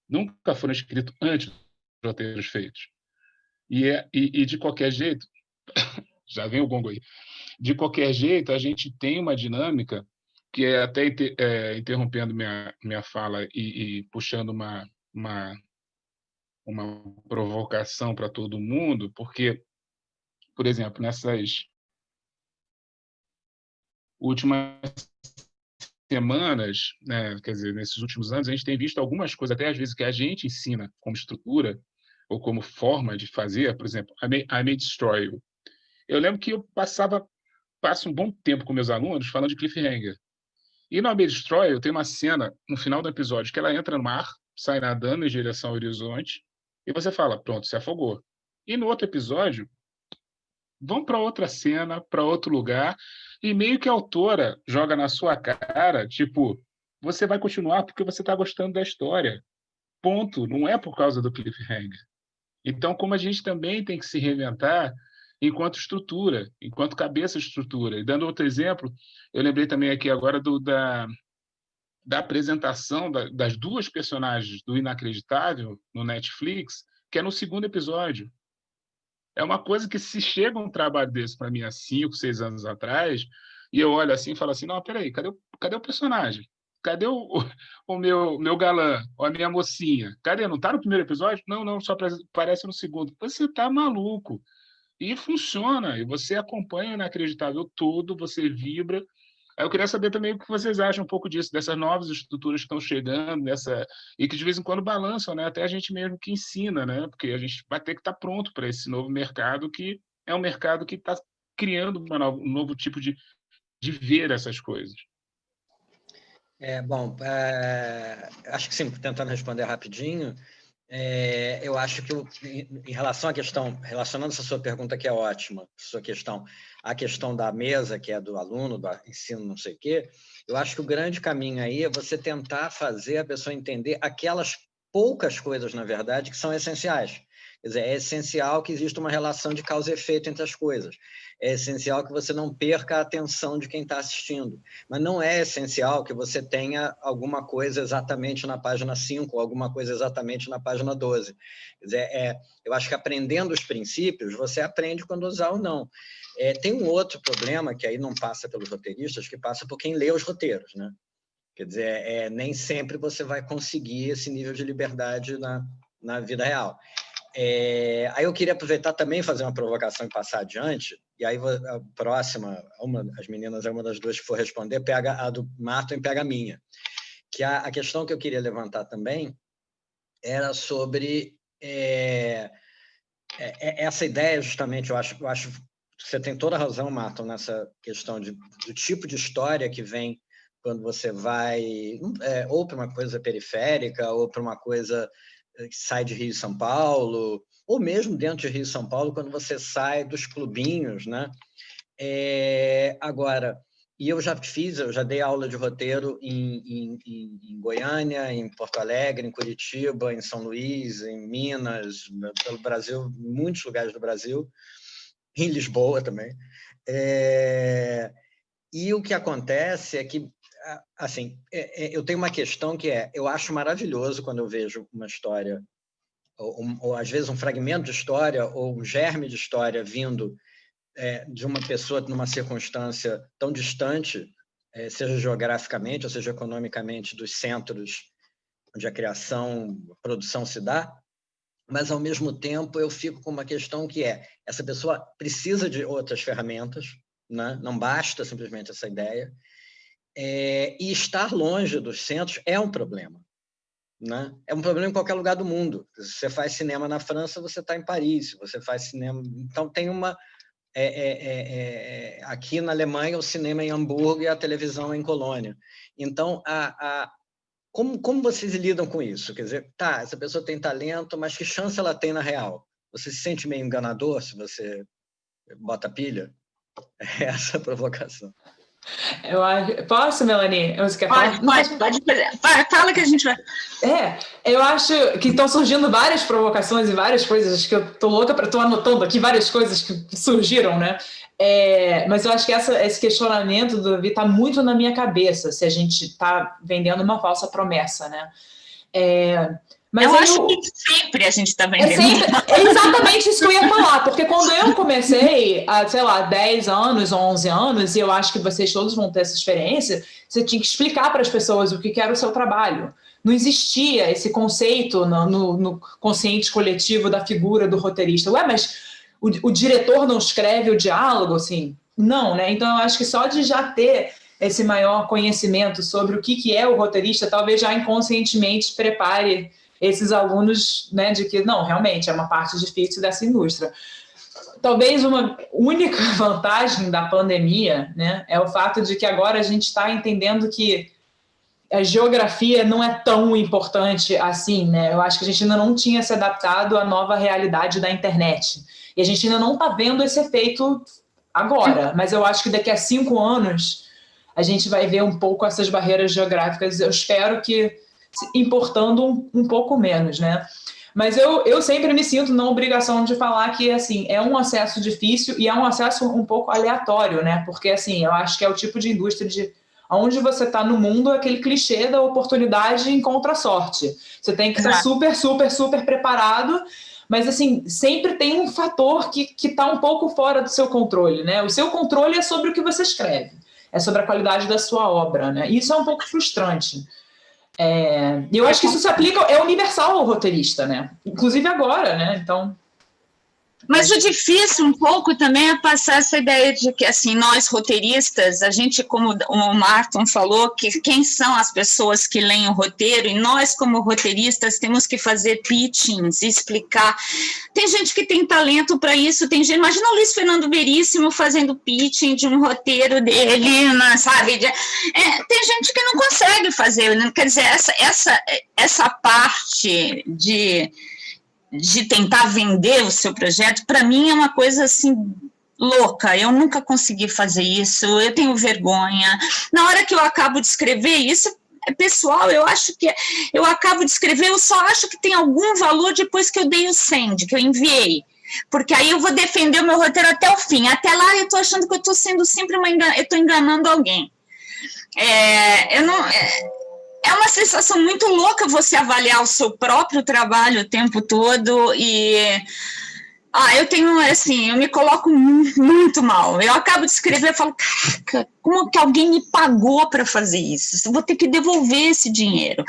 Nunca foram escritos antes dos roteiros feitos. E de qualquer jeito, já vem o gongo aí, de qualquer jeito, a gente tem uma dinâmica que é até interrompendo minha fala e puxando uma provocação para todo mundo, porque, por exemplo, nessas últimas semanas, né, quer dizer, nesses últimos anos, a gente tem visto algumas coisas, até às vezes, que a gente ensina como estrutura ou como forma de fazer, por exemplo, I May Destroy You. Eu lembro que eu passo um bom tempo com meus alunos falando de cliffhanger. E no I May Destroy You tem uma cena no final do episódio que ela entra no mar, sai nadando em direção ao horizonte, e você fala, pronto, se afogou. E no outro episódio, vão para outra cena, para outro lugar, e meio que a autora joga na sua cara, tipo, você vai continuar porque você está gostando da história. Ponto. Não é por causa do cliffhanger. Então, como a gente também tem que se reinventar enquanto estrutura, enquanto cabeça de estrutura. E dando outro exemplo, eu lembrei também aqui agora da apresentação das duas personagens do Inacreditável no Netflix, que é no segundo episódio. É uma coisa que, se chega um trabalho desse para mim há 5, 6 anos atrás, e eu olho assim e falo assim, não, peraí, cadê o personagem? Cadê o meu galã, ou a minha mocinha? Cadê? Não está no primeiro episódio? Não, só aparece no segundo. Você está maluco. E funciona, e você acompanha o Inacreditável todo, você vibra. Eu queria saber também o que vocês acham um pouco disso, dessas novas estruturas que estão chegando, e que de vez em quando balançam, né? Até a gente mesmo que ensina, né? Porque a gente vai ter que estar pronto para esse novo mercado, que é um mercado que está criando um novo tipo de ver essas coisas. Bom, acho que sim, tentando responder rapidinho, eu acho que em relação à questão, relacionando essa sua pergunta, que é ótima, sua questão, a questão da mesa, que é do aluno, do ensino, não sei o quê, eu acho que o grande caminho aí é você tentar fazer a pessoa entender aquelas poucas coisas, na verdade, que são essenciais. Quer dizer, é essencial que exista uma relação de causa e efeito entre as coisas. É essencial que você não perca a atenção de quem está assistindo. Mas não é essencial que você tenha alguma coisa exatamente na página 5 ou alguma coisa exatamente na página 12. Quer dizer, eu acho que aprendendo os princípios, você aprende quando usar ou não. Tem um outro problema, que aí não passa pelos roteiristas, que passa por quem lê os roteiros, né? Quer dizer, nem sempre você vai conseguir esse nível de liberdade na vida real. Aí eu queria aproveitar também e fazer uma provocação e passar adiante, e aí a próxima, as meninas, uma das duas que for responder, pega a do Martin e pega a minha. Que a questão que eu queria levantar também era sobre essa ideia, justamente, eu acho que você tem toda a razão, Martin, nessa questão do tipo de história que vem quando você vai ou para uma coisa periférica, ou para uma coisa que sai de Rio e São Paulo, ou mesmo dentro de Rio e São Paulo, quando você sai dos clubinhos, né? Agora, e eu já dei aula de roteiro em Goiânia, em Porto Alegre, em Curitiba, em São Luís, em Minas, pelo Brasil, em muitos lugares do Brasil, em Lisboa também. E o que acontece é que, assim, eu tenho uma questão que eu acho maravilhoso quando eu vejo uma história, ou às vezes um fragmento de história, ou um germe de história vindo de uma pessoa numa circunstância tão distante seja geograficamente, ou seja economicamente, dos centros onde a criação, a produção se dá, mas, ao mesmo tempo, eu fico com uma questão que essa pessoa precisa de outras ferramentas, né? Não basta simplesmente essa ideia, e estar longe dos centros é um problema. Né? É um problema em qualquer lugar do mundo. Se você faz cinema na França, você está em Paris. Se você faz cinema... Então, tem uma... aqui na Alemanha, o cinema é em Hamburgo e a televisão é em Colônia. Então, como vocês lidam com isso? Quer dizer, essa pessoa tem talento, mas que chance ela tem na real? Você se sente meio enganador se você bota pilha? É essa a provocação. Eu acho... Posso, Melanie? Você quer falar? Pode fazer. Fala que a gente vai... eu acho que estão surgindo várias provocações e várias coisas que eu tô louca para... Estou anotando aqui várias coisas que surgiram, né? Mas eu acho que esse questionamento do Davi está muito na minha cabeça, se a gente está vendendo uma falsa promessa, né? Mas eu acho que sempre a gente está vendendo. É exatamente isso que eu ia falar, porque quando eu comecei, há, sei lá, 10 anos, 11 anos, e eu acho que vocês todos vão ter essa experiência, você tinha que explicar para as pessoas o que era o seu trabalho. Não existia esse conceito no consciente coletivo da figura do roteirista. Mas o diretor não escreve o diálogo, assim? Não, né? Então, eu acho que só de já ter esse maior conhecimento sobre o que é o roteirista, talvez já inconscientemente prepare esses alunos, né, de que, não, realmente, é uma parte difícil dessa indústria. Talvez uma única vantagem da pandemia, né, é o fato de que agora a gente está entendendo que a geografia não é tão importante assim, né? Eu acho que a gente ainda não tinha se adaptado à nova realidade da internet. E a gente ainda não está vendo esse efeito agora, mas eu acho que daqui a 5 anos a gente vai ver um pouco essas barreiras geográficas. Eu espero que importando um pouco menos, né? Mas eu sempre me sinto na obrigação de falar que, assim, é um acesso difícil e é um acesso um pouco aleatório, né? Porque, assim, eu acho que é o tipo de indústria de onde você está no mundo, aquele clichê da oportunidade encontra a sorte. Você tem que estar super, super, super preparado, mas, assim, sempre tem um fator que está um pouco fora do seu controle, né? O seu controle é sobre o que você escreve, é sobre a qualidade da sua obra, né? E isso é um pouco frustrante. Eu acho que isso se aplica, é universal ao roteirista, né? Inclusive agora, né? Então... Mas o difícil um pouco também é passar essa ideia de que, assim, nós roteiristas, a gente, como o Martin falou, que quem são as pessoas que leem o roteiro, e nós, como roteiristas, temos que fazer pitchings, explicar. Tem gente que tem talento para isso, tem gente... Imagina o Luiz Fernando Veríssimo fazendo pitching de um roteiro dele, sabe? Tem gente que não consegue fazer, né? Quer dizer, essa parte de tentar vender o seu projeto, para mim é uma coisa assim louca, eu nunca consegui fazer isso, eu tenho vergonha. Na hora que eu acabo de escrever isso, pessoal, eu acho que eu acabo de escrever, eu só acho que tem algum valor depois que eu dei o send, que eu enviei, porque aí eu vou defender o meu roteiro até o fim. Até lá eu estou achando que eu estou sendo sempre eu estou enganando alguém. É uma sensação muito louca você avaliar o seu próprio trabalho o tempo todo e... eu tenho, assim, eu me coloco muito mal. Eu acabo de escrever e falo, caraca, como que alguém me pagou para fazer isso? Eu vou ter que devolver esse dinheiro.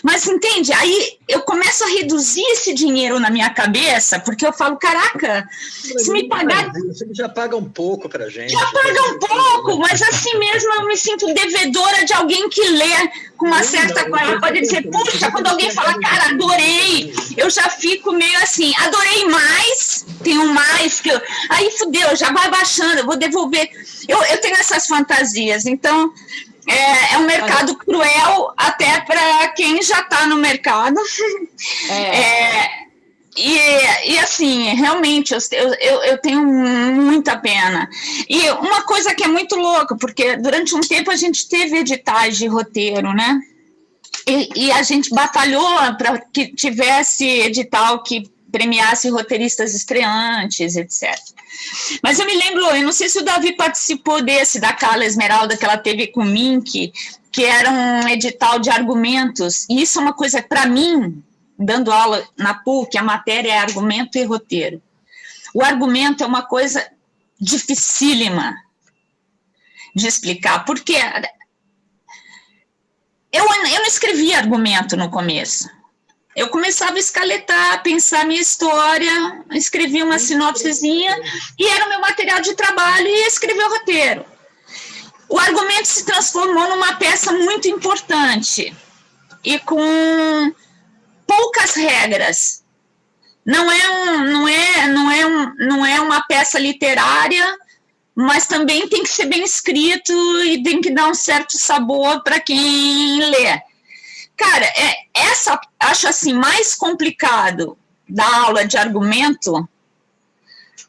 Mas, entende? Aí eu começo a reduzir esse dinheiro na minha cabeça, porque eu falo, caraca, se me pagar... Você já paga um pouco para a gente. Já paga um pouco, mas assim mesmo eu me sinto devedora de alguém que lê com uma certa coisa. Ela pode dizer, puxa, quando alguém fala, cara, adorei, eu já fico meio assim, adorei mais, tenho mais, aí fudeu, já vai baixando, eu vou devolver. Eu tenho essas fantasias, então é um mercado cruel até para quem já está no mercado. E assim, realmente, eu tenho muita pena. E uma coisa que é muito louca, porque durante um tempo a gente teve editais de roteiro, né? E a gente batalhou para que tivesse edital que premiasse roteiristas estreantes, etc. Mas eu me lembro, eu não sei se o Davi participou desse, da Carla Esmeralda, que ela teve com o Mink, que era um edital de argumentos, e isso é uma coisa, para mim, dando aula na PUC, a matéria é argumento e roteiro. O argumento é uma coisa dificílima. de explicar, porque eu não escrevia argumento no começo. Eu começava a escaletar, pensar a minha história, escrevia uma sinopsezinha, e era o meu material de trabalho, e escrevia o roteiro. O argumento se transformou numa peça muito importante, e com poucas regras. Não é uma peça literária, mas também tem que ser bem escrito e tem que dar um certo sabor para quem lê. Cara, acho assim, mais complicado da aula de argumento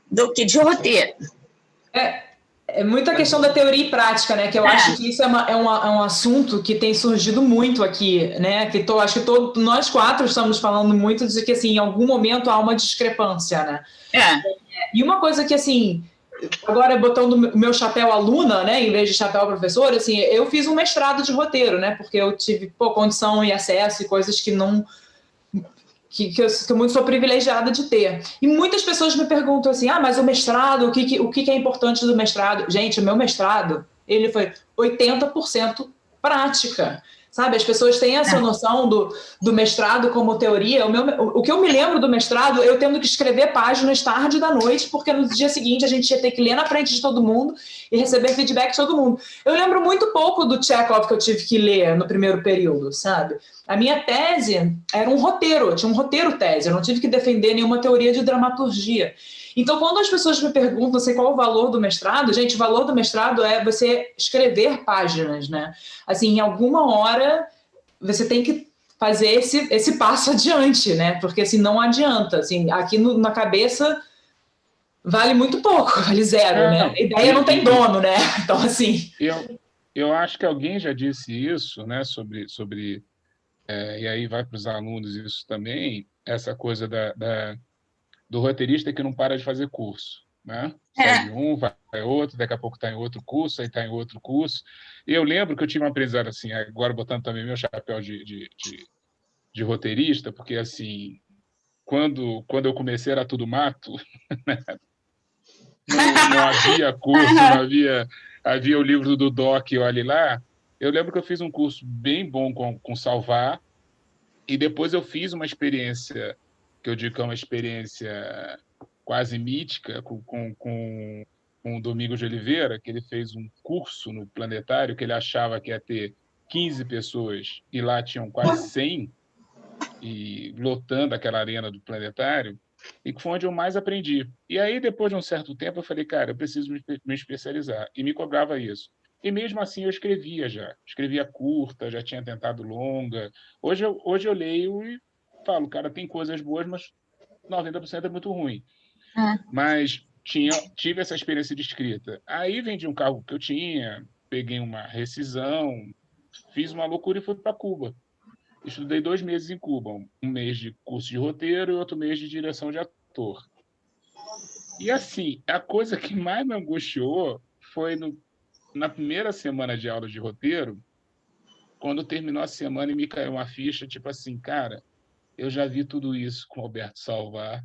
do que de roteiro. É muita questão da teoria e prática, né? Que eu acho que isso é um assunto que tem surgido muito aqui, né? Que acho que nós quatro estamos falando muito de que, assim, em algum momento há uma discrepância, né? E uma coisa que, assim, agora botando o meu chapéu aluna, né? Em vez de chapéu professor, assim, eu fiz um mestrado de roteiro, né? Porque eu tive condição e acesso e coisas que não... que eu muito sou privilegiada de ter. E muitas pessoas me perguntam assim, mas o mestrado, o que é importante do mestrado? Gente, o meu mestrado, ele foi 80% prática, sabe? As pessoas têm essa noção do mestrado como teoria. O que eu me lembro do mestrado, eu tendo que escrever páginas tarde da noite, porque no dia seguinte a gente ia ter que ler na frente de todo mundo e receber feedback de todo mundo. Eu lembro muito pouco do Chekhov que eu tive que ler no primeiro período, sabe? A minha tese era um roteiro, eu tinha um roteiro-tese, eu não tive que defender nenhuma teoria de dramaturgia. Então, quando as pessoas me perguntam assim, qual o valor do mestrado, gente, o valor do mestrado é você escrever páginas, né? Assim, em alguma hora, você tem que fazer esse passo adiante, né? Porque, assim, não adianta. Assim, aqui na cabeça, vale muito pouco, vale zero, né? A ideia não tem dono, né? Então, assim... Eu acho que alguém já disse isso, né? Sobre e aí vai para os alunos isso também, essa coisa do roteirista que não para de fazer curso, né? Sai de um, vai outro, daqui a pouco está em outro curso, aí está em outro curso. E eu lembro que eu tive uma aprendizado assim, agora botando também meu chapéu de roteirista, porque assim, quando eu comecei era tudo mato, né? não havia curso, não havia o livro do Doc, olha lá. Eu lembro que eu fiz um curso bem bom com Salvar, e depois eu fiz uma experiência, que eu digo que é uma experiência quase mítica, com o Domingos de Oliveira, que ele fez um curso no Planetário, que ele achava que ia ter 15 pessoas, e lá tinham quase 100, e lotando aquela arena do Planetário, e que foi onde eu mais aprendi. E aí, depois de um certo tempo, eu falei, cara, eu preciso me especializar, e me cobrava isso. E mesmo assim eu escrevia curta, já tinha tentado longa. Hoje eu leio e falo, cara, tem coisas boas, mas 90% é muito ruim. Mas tive essa experiência de escrita. Aí vendi um carro que eu tinha, peguei uma rescisão, fiz uma loucura e fui para Cuba. Estudei 2 meses em Cuba, um mês de curso de roteiro e outro mês de direção de ator. E assim, a coisa que mais me angustiou foi na primeira semana de aula de roteiro, quando terminou a semana e me caiu uma ficha, tipo assim, cara, eu já vi tudo isso com o Alberto Salvar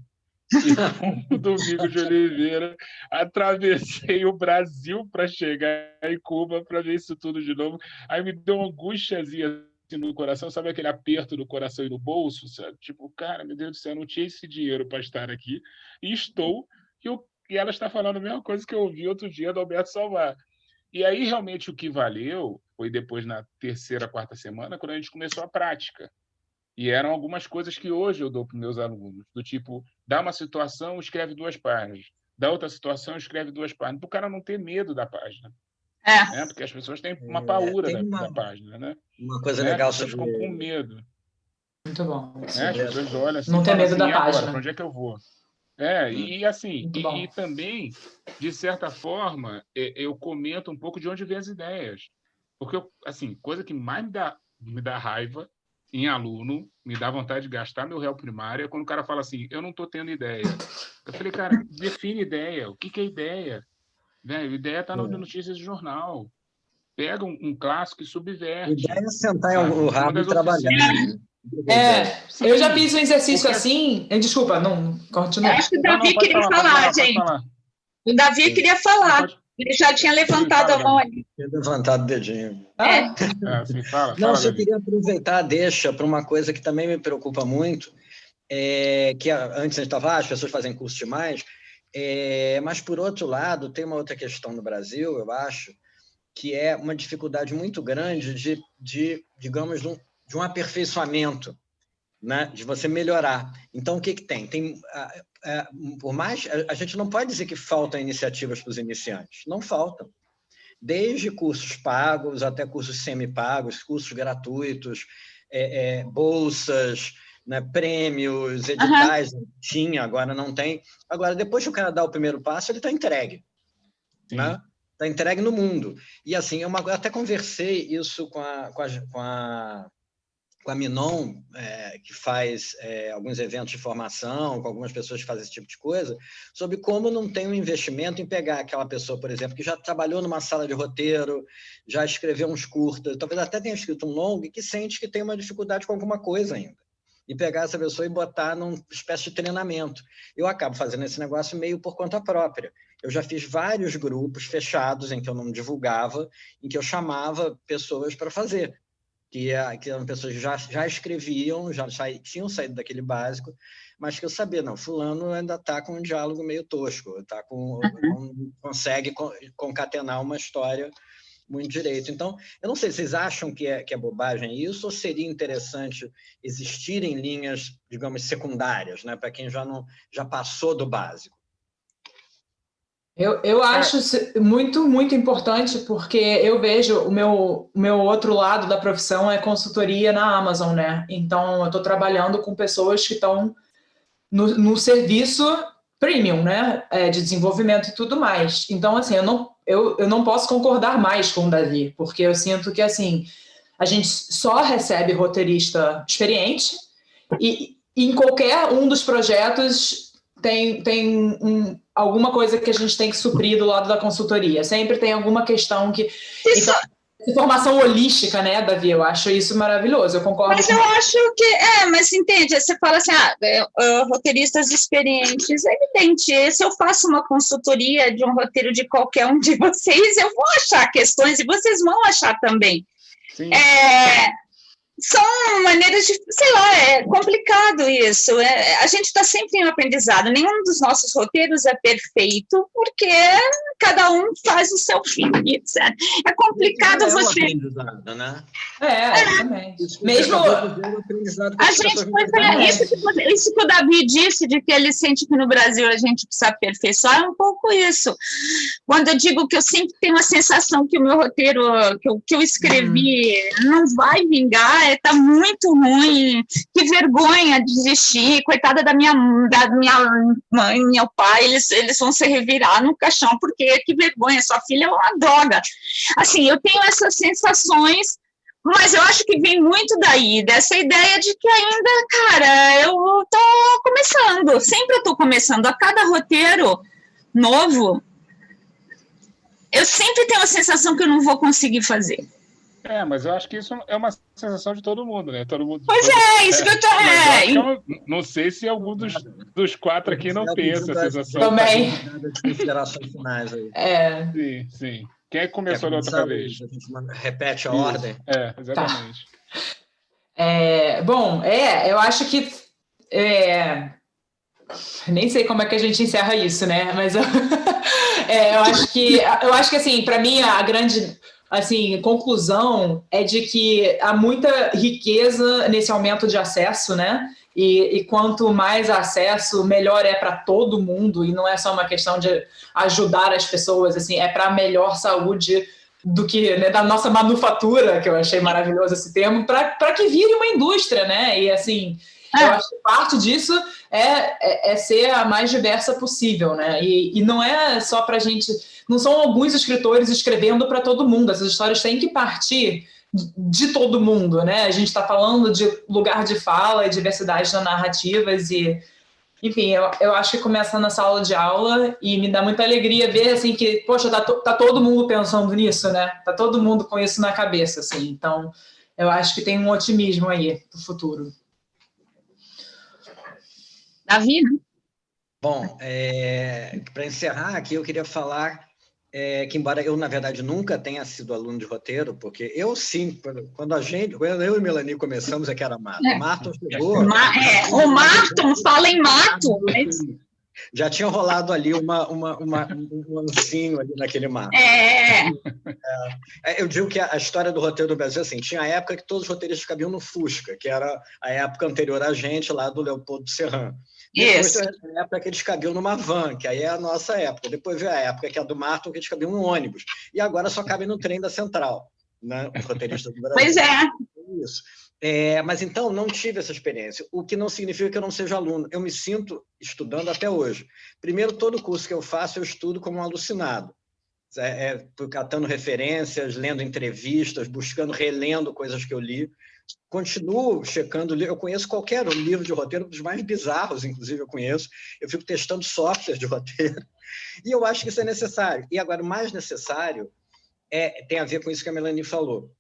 e com o Domingos de Oliveira, atravessei o Brasil para chegar em Cuba para ver isso tudo de novo. Aí me deu uma angústiazinha assim no coração, sabe aquele aperto do coração e no bolso? Sabe? Tipo, cara, meu Deus do céu, eu não tinha esse dinheiro para estar aqui, e estou, e ela está falando a mesma coisa que eu ouvi outro dia do Alberto Salvar. E aí, realmente, o que valeu foi depois, na 3ª, 4ª semana, quando a gente começou a prática. E eram algumas coisas que hoje eu dou para os meus alunos, do tipo, dá uma situação, escreve 2 páginas. Dá outra situação, escreve 2 páginas. Para o cara não ter medo da página. Né? Porque as pessoas têm uma paura da página. Né? Uma coisa legal as pessoas ficam com medo. Muito bom. Né? As pessoas olham assim, não ter medo assim, da e agora? página. Para onde é que eu vou? E assim, e também, de certa forma, eu comento um pouco de onde vem as ideias. Porque, assim, coisa que mais me dá raiva em aluno, me dá vontade de gastar meu réu primário, é quando o cara fala assim, eu não estou tendo ideia. Eu falei, cara, define ideia. O que é ideia? Velho, ideia está nas notícias de jornal. Pega um clássico e subverte. Ideia é sentar em o rabo e trabalhar. Eu já fiz um exercício assim. Desculpa, não, continua. Acho que o Davi queria falar, gente. O Davi queria falar. Ele já tinha levantado a mão ali. Tinha levantado o dedinho. Assim, fala, Não, só Davi. queria aproveitar a deixa para uma coisa que também me preocupa muito, que antes a gente estava, as pessoas fazem curso demais, mas, por outro lado, tem uma outra questão no Brasil, eu acho, que é uma dificuldade muito grande digamos, de um aperfeiçoamento, né? De você melhorar. Então, o que tem? Por mais... A gente não pode dizer que faltam iniciativas para os iniciantes. Não faltam. Desde cursos pagos até cursos semi-pagos, cursos gratuitos, bolsas, né, prêmios, editais, tinha, agora não tem. Agora, depois que o cara dá o primeiro passo, ele está entregue. Né? Está entregue no mundo. E assim, eu até conversei isso com a Minon, que faz alguns eventos de formação, com algumas pessoas que fazem esse tipo de coisa, sobre como não tem um investimento em pegar aquela pessoa, por exemplo, que já trabalhou numa sala de roteiro, já escreveu uns curtas, talvez até tenha escrito um longo, e que sente que tem uma dificuldade com alguma coisa ainda. E pegar essa pessoa e botar numa espécie de treinamento. Eu acabo fazendo esse negócio meio por conta própria. Eu já fiz vários grupos fechados em que eu não divulgava, em que eu chamava pessoas para fazer. Que eram pessoas que já escreviam, tinham saído daquele básico, mas que eu sabia, não, fulano ainda está com um diálogo meio tosco, não consegue concatenar uma história muito direito. Então, eu não sei, vocês acham que é bobagem isso, ou seria interessante existirem linhas, digamos, secundárias, né, para quem já passou do básico? Eu acho muito, muito importante, porque eu vejo o meu outro lado da profissão é consultoria na Amazon, né? Então, eu estou trabalhando com pessoas que estão no serviço premium, né? De desenvolvimento e tudo mais. Então, assim, eu não posso concordar mais com o Davi, porque eu sinto que, assim, a gente só recebe roteirista experiente e em qualquer um dos projetos tem alguma coisa que a gente tem que suprir do lado da consultoria. Sempre tem alguma questão que... Então, formação holística, né, Davi? Eu acho isso maravilhoso, eu concordo. Mas eu acho que... mas entende, você fala assim, roteiristas experientes, é evidente, se eu faço uma consultoria de um roteiro de qualquer um de vocês, eu vou achar questões e vocês vão achar também. Sim. São maneiras de, sei lá, é complicado isso, a gente está sempre em aprendizado, nenhum dos nossos roteiros é perfeito, porque cada um faz o seu filme, etc. É complicado você... É um aprendizado, né? Também. Mesmo... A gente foi isso que o Davi disse, de que ele sente que no Brasil a gente precisa aperfeiçoar, é um pouco isso. Quando eu digo que eu sempre tenho a sensação que o meu roteiro, que eu escrevi, não vai vingar, tá muito ruim, que vergonha de desistir, coitada da minha mãe, meu pai, eles vão se revirar no caixão, porque que vergonha, sua filha é uma droga. Assim, eu tenho essas sensações, mas eu acho que vem muito daí, dessa ideia de que ainda, cara, eu tô começando, sempre eu tô começando, a cada roteiro novo, eu sempre tenho a sensação que eu não vou conseguir fazer. Mas eu acho que isso é uma sensação de todo mundo, né? Todo mundo. Pois isso que eu tô... não sei se algum dos quatro aqui não tem essa sensação. Também. Considerações finais aí. Sim. Quem é que começou da outra vez? Repete a ordem. Exatamente. Bom, eu acho que... nem sei como é que a gente encerra isso, né? Mas eu acho que assim, para mim, a grande... assim, conclusão é de que há muita riqueza nesse aumento de acesso, né? E quanto mais acesso, melhor é para todo mundo, e não é só uma questão de ajudar as pessoas, assim, é para melhor saúde do que, né, da nossa manufatura, que eu achei maravilhoso esse termo, para que vire uma indústria, né? E assim, eu acho que parte disso é ser a mais diversa possível, né? E não é só para a gente... Não são alguns escritores escrevendo para todo mundo. Essas histórias têm que partir de todo mundo, né? A gente está falando de lugar de fala e diversidade nas narrativas e... Enfim, eu acho que começa na sala de aula e me dá muita alegria ver, assim, que, poxa, tá todo mundo pensando nisso, né? Tá todo mundo com isso na cabeça, assim. Então, eu acho que tem um otimismo aí pro futuro. Davi, né? Bom, para encerrar aqui, eu queria falar que embora eu, na verdade, nunca tenha sido aluno de roteiro, porque eu, sim, quando eu e Melanie começamos, que era Mato. Marton chegou... O Marton, fala em Mato. Já tinha rolado ali um ancinho ali naquele Mato. Eu digo que a história do roteiro do Brasil, assim, tinha a época que todos os roteiristas cabiam no Fusca, que era a época anterior a gente, lá do Leopoldo Serran. Depois veio a época que eles cabiam numa van, que aí é a nossa época. Depois veio a época que é a do Marton, que eles cabiam no ônibus. E agora só cabem no trem da Central, né? Os roteiristas do Brasil. Pois é. Isso. Mas então não tive essa experiência, o que não significa que eu não seja aluno. Eu me sinto estudando até hoje. Primeiro, todo curso que eu faço, eu estudo como um alucinado. Catando referências, lendo entrevistas, relendo coisas que eu li. Continuo checando, eu conheço qualquer livro de roteiro, dos mais bizarros, inclusive, eu conheço. Eu fico testando softwares de roteiro. E eu acho que isso é necessário. E agora, o mais necessário tem a ver com isso que a Melanie falou.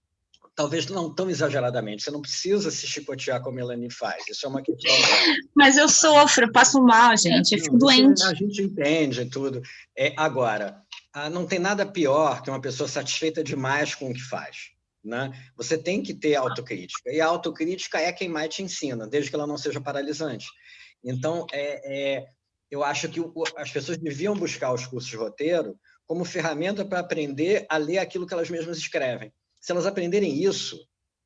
Talvez não tão exageradamente. Você não precisa se chicotear como a Melanie faz. Isso é uma questão dela. Mas eu sofro, eu passo mal, gente. Eu fico doente. A gente entende tudo. Agora, não tem nada pior que uma pessoa satisfeita demais com o que faz. Né? Você tem que ter autocrítica. E a autocrítica é quem mais te ensina, desde que ela não seja paralisante. Então, eu acho que as pessoas deviam buscar os cursos de roteiro como ferramenta para aprender a ler aquilo que elas mesmas escrevem. Se elas aprenderem isso,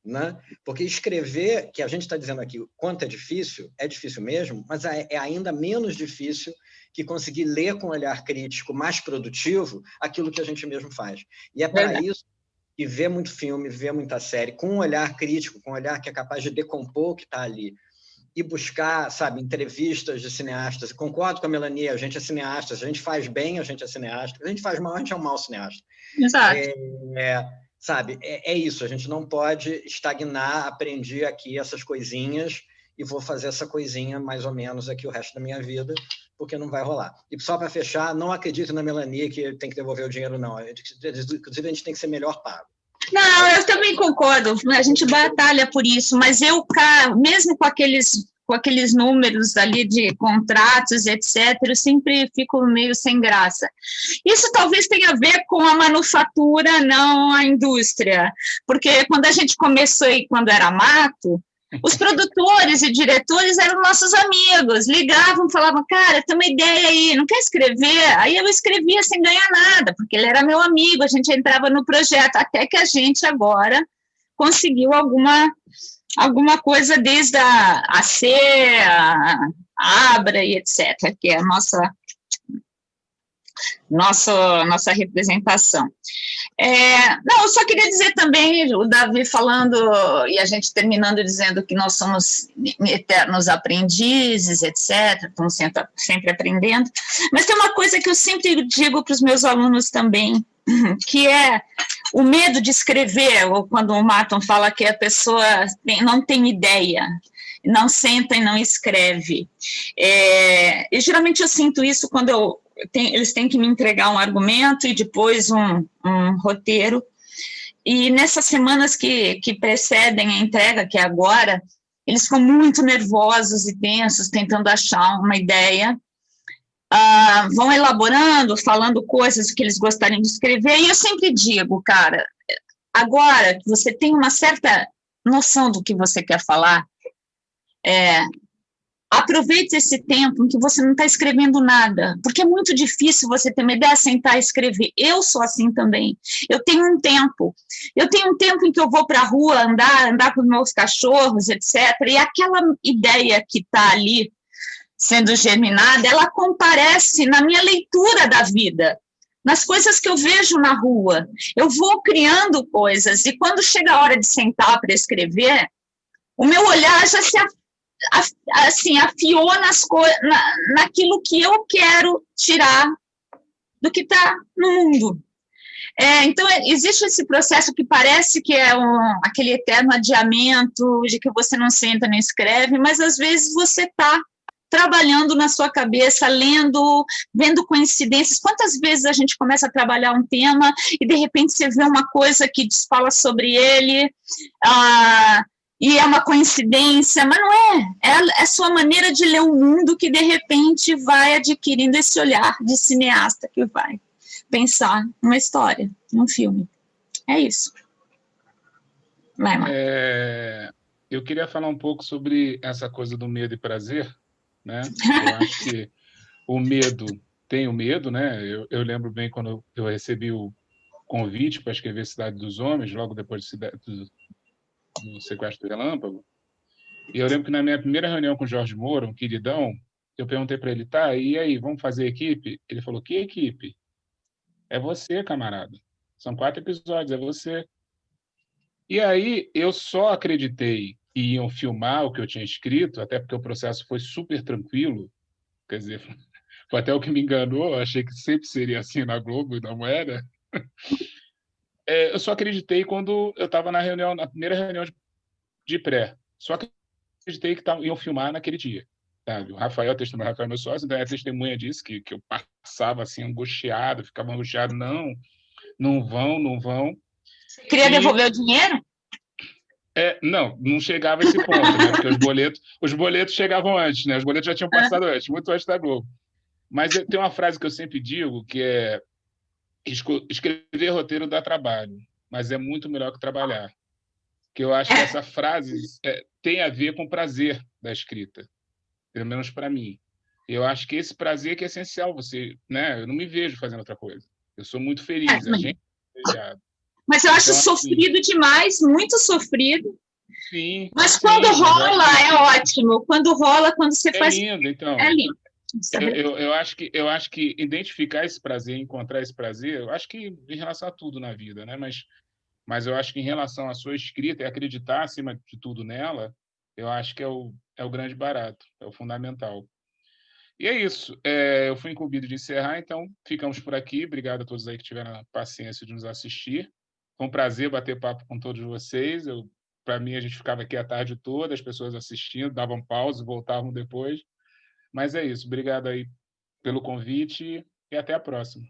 né? Porque escrever, que a gente está dizendo aqui, quanto é difícil mesmo, mas é ainda menos difícil que conseguir ler com um olhar crítico mais produtivo aquilo que a gente mesmo faz. E é para isso que ver muito filme, ver muita série, com um olhar crítico, com um olhar que é capaz de decompor o que está ali, e buscar, sabe, entrevistas de cineastas. Concordo com a Melanie, a gente é cineasta, se a gente faz bem, a gente é cineasta, se a gente faz mal, a gente é um mau cineasta. Exato. Sabe, é isso, a gente não pode estagnar, aprendi aqui essas coisinhas e vou fazer essa coisinha mais ou menos aqui o resto da minha vida, porque não vai rolar. E só para fechar, não acredito na Melanie que tem que devolver o dinheiro, não. Inclusive, a gente tem que ser melhor pago. Não, eu também concordo, a gente batalha por isso, mas mesmo com aqueles números ali de contratos, etc., eu sempre fico meio sem graça. Isso talvez tenha a ver com a manufatura, não a indústria, porque quando a gente começou aí, quando era mato, os produtores e diretores eram nossos amigos, ligavam, falavam, cara, tem uma ideia aí, não quer escrever? Aí eu escrevia sem ganhar nada, porque ele era meu amigo, a gente entrava no projeto, até que a gente agora conseguiu alguma coisa desde a AC, a Abra e etc., que é a nossa representação. Não, eu só queria dizer também, o Davi falando, e a gente terminando dizendo que nós somos eternos aprendizes, etc., estamos sempre aprendendo, mas tem uma coisa que eu sempre digo para os meus alunos também, que é o medo de escrever, ou quando o Marton fala que a pessoa não tem ideia, não senta e não escreve. E geralmente eu sinto isso quando eles têm que me entregar um argumento e depois um roteiro, e nessas semanas que precedem a entrega, que é agora, eles ficam muito nervosos e tensos, tentando achar uma ideia, vão elaborando, falando coisas que eles gostariam de escrever, e eu sempre digo, cara, agora que você tem uma certa noção do que você quer falar, aproveite esse tempo em que você não está escrevendo nada, porque é muito difícil você ter uma ideia, sentar e escrever. Eu sou assim também. Eu tenho um tempo em que eu vou para a rua andar com meus cachorros, etc., e aquela ideia que está ali sendo germinada, ela comparece na minha leitura da vida, nas coisas que eu vejo na rua. Eu vou criando coisas, e quando chega a hora de sentar para escrever, o meu olhar já se afiou naquilo que eu quero tirar do que está no mundo. Então, existe esse processo que parece que é aquele eterno adiamento de que você não senta nem escreve, mas às vezes você está trabalhando na sua cabeça, lendo, vendo coincidências. Quantas vezes a gente começa a trabalhar um tema e de repente você vê uma coisa que fala sobre ele, e é uma coincidência, mas não é a sua maneira de ler o mundo que de repente vai adquirindo esse olhar de cineasta que vai. pensar uma história, um filme. É isso. Vai, Marco. Eu queria falar um pouco sobre essa coisa do medo e prazer, né? Eu acho que o medo tem o medo, né? Eu lembro bem quando eu recebi o convite para escrever Cidade dos Homens, logo depois do Sequestro do Relâmpago. E eu lembro que na minha primeira reunião com o Jorge Moura, um queridão, eu perguntei para ele, tá, e aí, vamos fazer equipe? Ele falou, que equipe? É você, camarada. São 4 episódios, é você. E aí eu só acreditei que iam filmar o que eu tinha escrito, até porque o processo foi super tranquilo, quer dizer, foi até o que me enganou, eu achei que sempre seria assim na Globo e não era. Eu só acreditei quando eu estava na primeira reunião de pré. Só acreditei que iam filmar naquele dia. Sabe? O Rafael é meu sócio, então é testemunha disso, que eu passava assim, angustiado, ficava angustiado, não vão. Queria devolver o dinheiro? Não chegava a esse ponto, né? Porque os boletos chegavam antes, né? Os boletos já tinham passado antes, muito antes da Globo. Mas tem uma frase que eu sempre digo, que é escrever roteiro dá trabalho, mas é muito melhor que trabalhar. Que eu acho que essa frase tem a ver com o prazer da escrita, pelo menos para mim. Eu acho que esse prazer que é essencial. Né? Eu não me vejo fazendo outra coisa. Eu sou muito feliz, a gente é privilegiado. Mas eu acho sofrido demais, muito sofrido. Sim. Mas quando rola, é ótimo. Quando rola, quando você faz. É lindo, então. É lindo. Eu acho que identificar esse prazer, encontrar esse prazer, eu acho que em relação a tudo na vida, né? Mas eu acho que em relação à sua escrita e acreditar acima de tudo nela, eu acho que é o grande barato, é o fundamental. E é isso. Eu fui incumbido de encerrar, então ficamos por aqui. Obrigado a todos aí que tiveram a paciência de nos assistir. Foi um prazer bater papo com todos vocês. Para mim, a gente ficava aqui a tarde toda, as pessoas assistindo, davam pausa, voltavam depois. Mas é isso. Obrigado aí pelo convite e até a próxima.